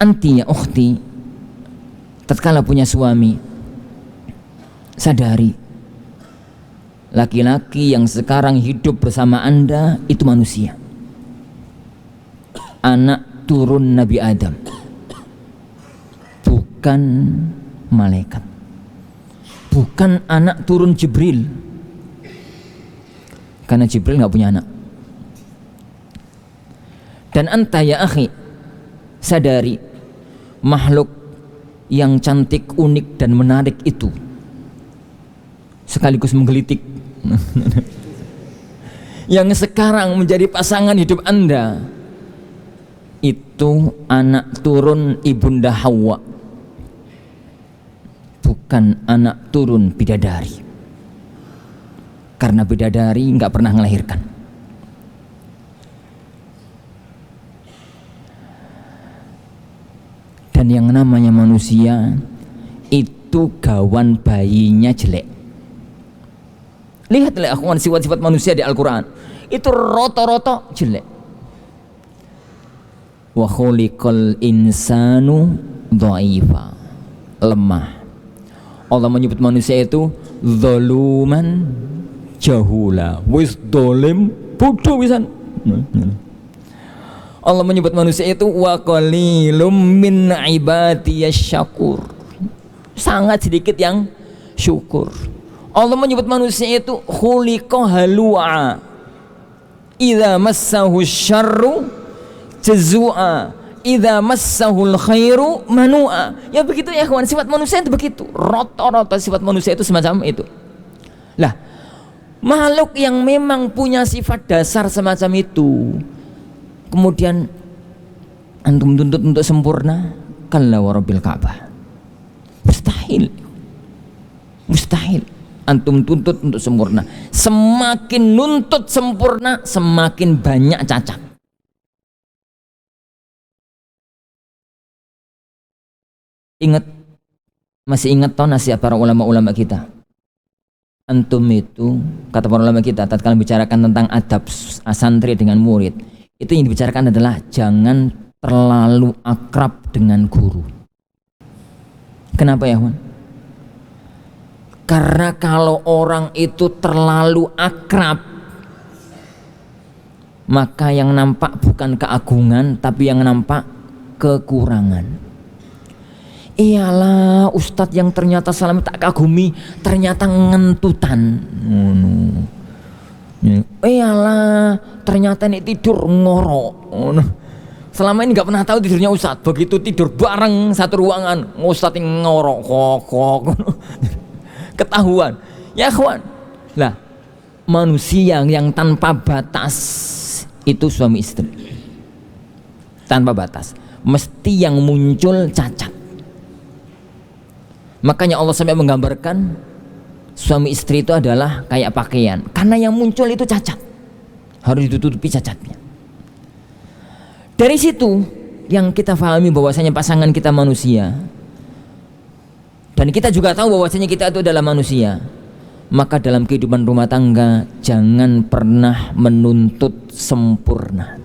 [SPEAKER 1] Anti ya ukhti, tatkala punya suami, sadari laki-laki yang sekarang hidup bersama Anda itu manusia, anak turun Nabi Adam, bukan malaikat, bukan anak turun Jibril, karena Jibril nggak punya anak. Dan anta ya akhi, sadari makhluk yang cantik, unik dan menarik itu sekaligus menggelitik yang sekarang menjadi pasangan hidup Anda itu anak turun ibunda Hawa, bukan anak turun bidadari, karena bidadari nggak pernah melahirkan. Dan yang namanya manusia itu gawan bayinya jelek. Lihatlah akhwan sifat-sifat manusia di Al-Quran, itu roto-roto jelek. Wa khuliqal insanu dha'ifa, lemah. Allah menyebut manusia itu zaluman jahula, wis dolim bodoh wisan. Allah menyebut manusia itu wa qalilum min ibadiyas syakur, sangat sedikit yang syukur. Allah menyebut manusia itu khuliqa halu'a, idza massahu syarru jazua, idza massahul khairu manu'a. Ya begitu ya kawan, sifat manusia itu begitu, rata-rata sifat manusia itu semacam itu. Lah, makhluk yang memang punya sifat dasar semacam itu, kemudian antum tuntut untuk sempurna, kalla wa rabbil Ka'bah, mustahil, mustahil. Antum tuntut untuk sempurna, semakin nuntut sempurna semakin banyak cacat. Ingat, masih ingat toh nasihat para ulama-ulama kita? Antum itu, kata para ulama kita, tatkala bicarakan tentang adab santri dengan murid, itu yang dibicarakan adalah jangan terlalu akrab dengan guru. Kenapa ya Juan? Karena kalau orang itu terlalu akrab, maka yang nampak bukan keagungan, tapi yang nampak kekurangan. Iyalah ustadz yang ternyata selama tak kagumi ternyata ngentutan. Iyalah ternyata ini tidur ngorok. Selama ini nggak pernah tahu tidurnya ustadz. Begitu tidur bareng satu ruangan, ustadz yang ngorok kok ketahuan. Ya kawan, lah manusia yang tanpa batas itu suami istri. Tanpa batas, mesti yang muncul cacat. Makanya Allah sampai menggambarkan suami istri itu adalah kayak pakaian, karena yang muncul itu cacat, harus ditutupi cacatnya. Dari situ yang kita pahami bahwasanya pasangan kita manusia, dan kita juga tahu bahwasanya kita itu adalah manusia. Maka dalam kehidupan rumah tangga jangan pernah menuntut sempurna.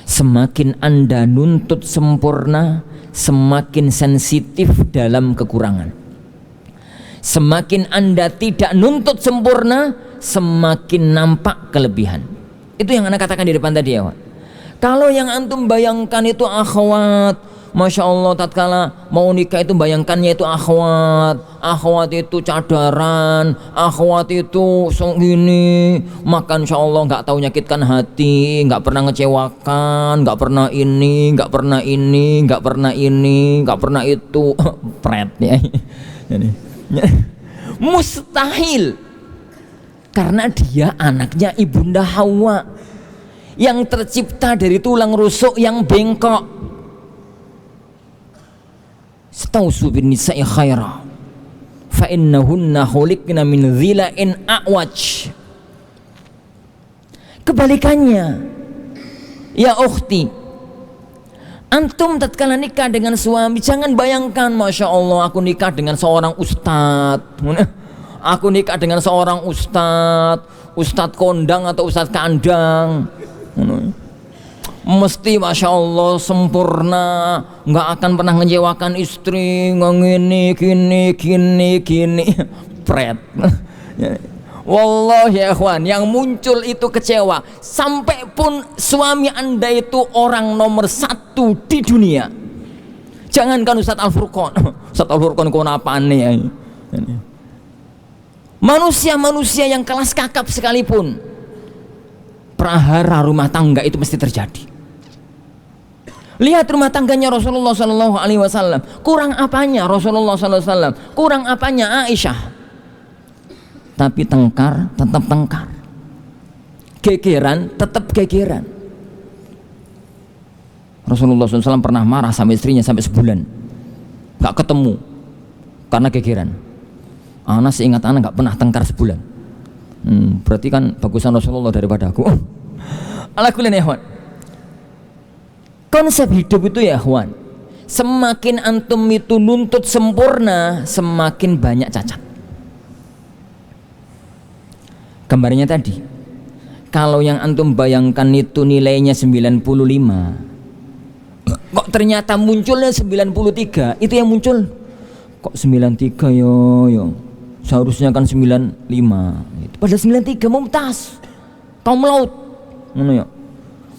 [SPEAKER 1] Semakin Anda nuntut sempurna, semakin sensitif dalam kekurangan. Semakin Anda tidak nuntut sempurna, semakin nampak kelebihan. Itu yang Anda katakan di depan tadi ya Pak. Kalau yang antum bayangkan itu akhwat, Masya Allah, tatkala mau nikah itu bayangkannya itu akhwat itu cadaran, akhwat itu gini, makan Insya Allah nggak tahu nyakitkan hati, nggak pernah ngecewakan, nggak pernah ini, nggak pernah ini, nggak pernah ini, nggak pernah itu, pret ya. Mustahil, karena dia anaknya ibunda Hawa yang tercipta dari tulang rusuk yang bengkok. Stausu bin nisa'i khaira fa innahunna khuliqna min dhila'in a'waj. Kebalikannya ya ukhti, antum tatkala nikah dengan suami jangan bayangkan Masya Allah aku nikah dengan seorang ustadz, aku nikah dengan seorang ustadz kondang atau ustadz kandang, mesti Masya Allah sempurna, nggak akan pernah ngecewakan istri, ngini gini pret. Wallahi ya ikhwan, yang muncul itu kecewa. Sampai pun suami Anda itu orang nomor 1 di dunia. Jangankan Ustadz Al-Furqan, Ustadz Al-Furqan kau apaan nih ya? Manusia-manusia yang kelas kakap sekalipun, prahara rumah tangga itu mesti terjadi. Lihat rumah tangganya Rasulullah Sallallahu Alaihi Wasallam. Kurang apanya Rasulullah Sallallahu Alaihi Wasallam? Kurang apanya Aisyah? Tapi tengkar tetap tengkar, gegeran tetap gegeran. Rasulullah SAW pernah marah sama istrinya sampai sebulan nggak ketemu karena gegeran. Anak seingat anak nggak pernah tengkar sebulan. Berarti kan bagusan Rasulullah daripada aku. Alakulin ya konsep hidup itu ya ikhwan, semakin antum itu nuntut sempurna, semakin banyak cacat. Gambarnya tadi, kalau yang antum bayangkan itu nilainya 95, kok ternyata munculnya 93, itu yang muncul kok 93 yo seharusnya kan 95, padahal 93 mumtaz, kaum laut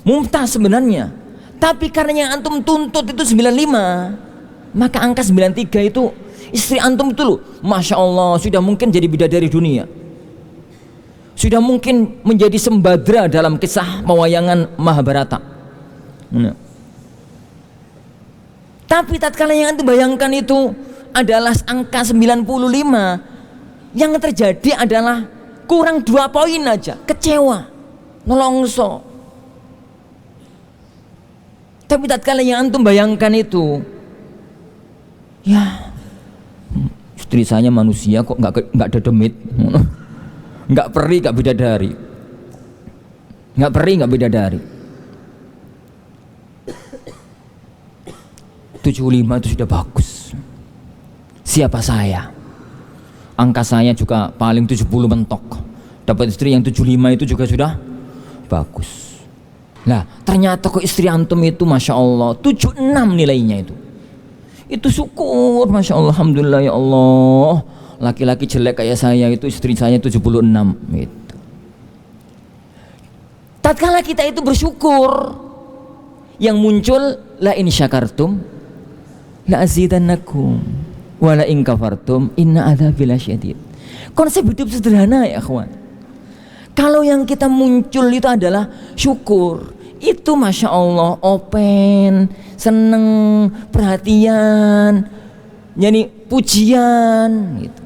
[SPEAKER 1] mumtaz sebenarnya. Tapi karena yang antum tuntut itu 95, maka angka 93 itu istri antum itu loh, Masya Allah sudah mungkin jadi bidadari dunia, sudah mungkin menjadi sembadra dalam kisah pewayangan Mahabharata. Tapi tatkala yang antum bayangkan itu adalah angka 95, yang terjadi adalah kurang 2 poin aja, kecewa, nolongso. Tapi tatkala yang antum bayangkan itu, ya istri saya manusia kok nggak ada demit, nggak peri nggak bidadari, nggak peri nggak bidadari. 75 itu sudah bagus. Siapa saya? Angka saya juga paling 70 mentok. Dapat istri yang 75 itu juga sudah bagus. Nah ternyata kok istri antum itu Masya Allah 76 nilainya itu syukur Masya Allah, Alhamdulillah ya Allah, laki-laki jelek kayak saya itu istri saya 76 gitu. Tatkala kita itu bersyukur, yang muncul la in syakartum la azidannakum wa la in kafartum inna adzabi lasyadid. Konsep hidup sederhana ya kawan. Kalau yang kita muncul itu adalah syukur, itu masya Allah open, seneng, perhatian, jadi pujian gitu.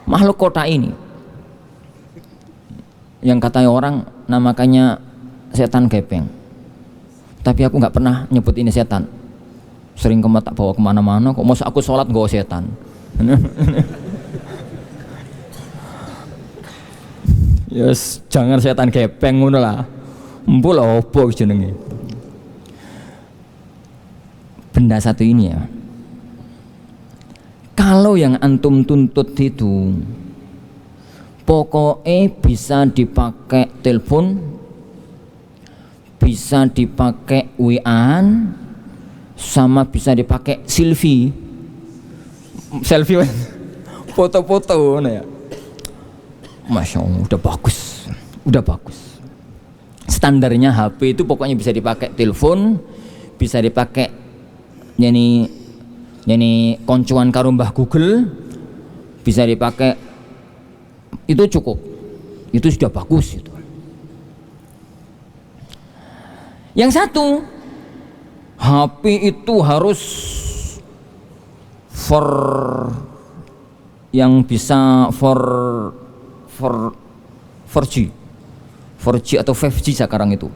[SPEAKER 1] Makhluk kota ini yang katanya orang namakannya setan gepeng, tapi aku nggak pernah nyebut ini setan. Sering tak bawa kemana-mana, kok masa aku sholat gak setan. Yes, jangan setan gepeng ngono lah. Empul opo jenenge. Benda satu ini ya. Kalau yang antum tuntut itu pokoknya bisa dipakai telepon, bisa dipakai WA-an, sama bisa dipakai selfie, foto-foto, nah ya. Masya Allah, udah bagus. Standarnya HP itu pokoknya bisa dipakai telepon, bisa dipakai nyanyi koncuan karumbah Google, bisa dipakai, itu cukup, itu sudah bagus itu. Yang satu, HP itu harus yang bisa 4G atau 5G sekarang itu.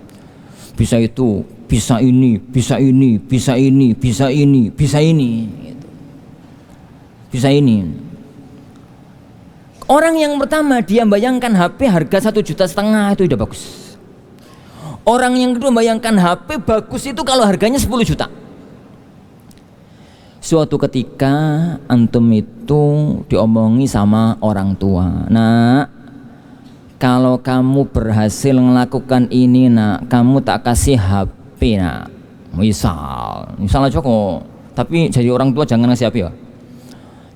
[SPEAKER 1] Bisa itu, bisa ini, bisa ini, bisa ini, bisa ini, bisa ini gitu. Bisa ini. Orang yang pertama dia bayangkan HP harga 1,5 juta itu udah bagus. Orang yang kedua bayangkan HP bagus itu kalau harganya 10 juta. Suatu ketika antum itu diomongi sama orang tua, nak, kalau kamu berhasil melakukan ini nak, kamu tak kasih HP nak. Misal aja kok, tapi jadi orang tua jangan ngasih HP ya.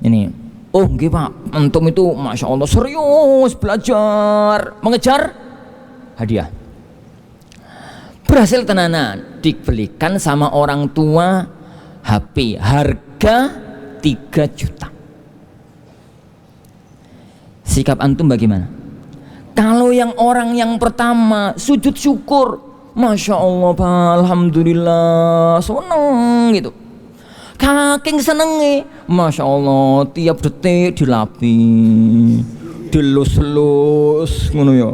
[SPEAKER 1] Ini, oh nggih Pak, antum itu masya Allah serius belajar, mengejar hadiah. Berhasil tenanan, dibelikan sama orang tua HP harga 3 juta. Sikap antum bagaimana? Kalau yang orang yang pertama sujud syukur, masya Allah Pak, alhamdulillah, seneng gitu. Kaking senenge, masya Allah, tiap detik dilapi, dilus-lus, ngono ya.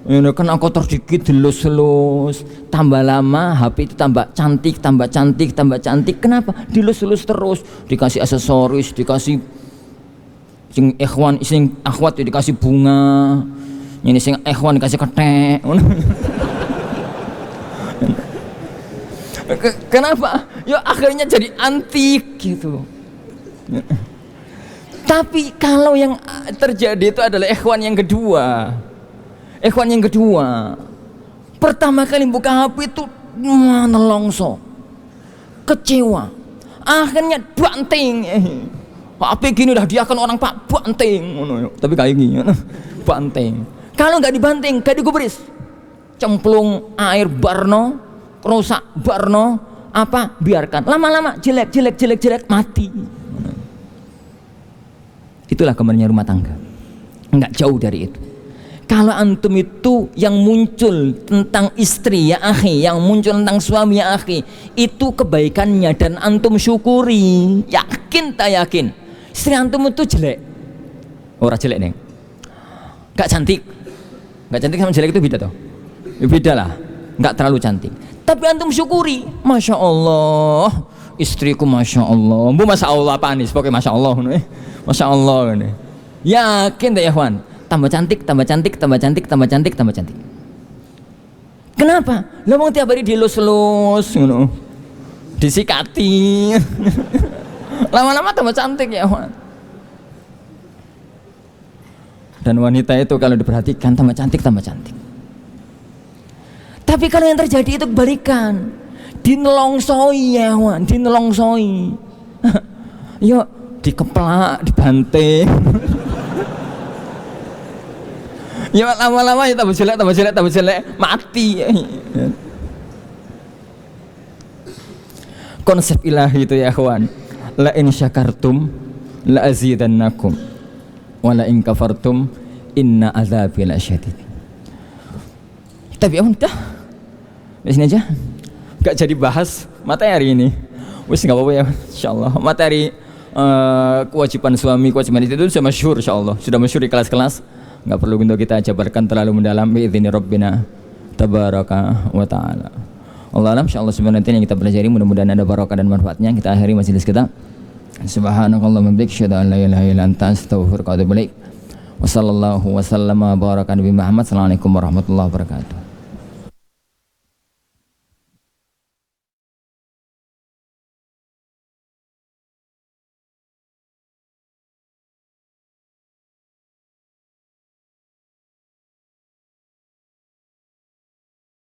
[SPEAKER 1] Ini kan kotor dikit, dilus-lus, tambah lama HP itu tambah cantik, tambah cantik, tambah cantik. Kenapa? Dilus-lus terus, dikasih aksesoris, dikasih sing ikhwan, sing akhwat dikasih bunga, ini sing ikhwan dikasih ketek. Kenapa? Ya akhirnya jadi antik gitu. Tapi kalau yang terjadi itu adalah ikhwan yang kedua. Ikhwan yang kedua, pertama kali buka HP itu nelongso, kecewa, akhirnya banting. HP gini udah diakan orang Pak, banting. Tapi kayak gini, banting. Kalau nggak dibanting, gak digubris, cemplung air barno, rusak barno, apa biarkan, lama-lama jelek, mati. Itulah gambarnya rumah tangga, nggak jauh dari itu. Kalau antum itu yang muncul tentang istri ya akhi, yang muncul tentang suami ya akhi, itu kebaikannya dan antum syukuri. Yakin tak yakin? Istri antum itu jelek, orang jelek neng, gak cantik sama jelek itu beda toh? Beda lah, gak terlalu cantik. Tapi antum syukuri, masya Allah, istriku masya Allah, bu masya Allah apa nih? Pokoknya masya Allah, masya Allah ini. Yakin tak ya Wan? Tambah cantik. Kenapa? Lo mau tiap hari dilus-lus, disikati, lama-lama tambah cantik ya, Wan. Dan wanita itu kalau diperhatikan tambah cantik. Tapi kalau yang terjadi itu kebalikan, dinelongsoi ya, Wan, dinelongsoi. Yuk, dikeplak, dibanting. Ya lama-lama ya tambah jelek, mati. konsep ilahi itu ya ikhwan. La in syakartum la azidannakum wa la in kafartum inna azabi lasyadid. Tapi ya udah, di sini aja. Gak jadi bahas materi ini. Wis enggak apa-apa ya, insyaallah. Materi kewajiban suami, kewajiban itu sudah masyhur insyaallah. Sudah masyhur di kelas-kelas. Enggak perlu untuk kita jabarkan terlalu mendalam biizni rabbina tabaraka wa taala. Allah alam, insyaallah sebenarnya yang kita pelajari mudah-mudahan ada barokah dan manfaatnya. Kita akhiri majelis kita. Subhanakallahumma wa bihamdika asyhadu an la ilaha illa anta astaghfiruka wa atubu ilaik. Wassallallahu wasallama baraka nabi Muhammad. Assalamualaikum warahmatullahi wabarakatuh.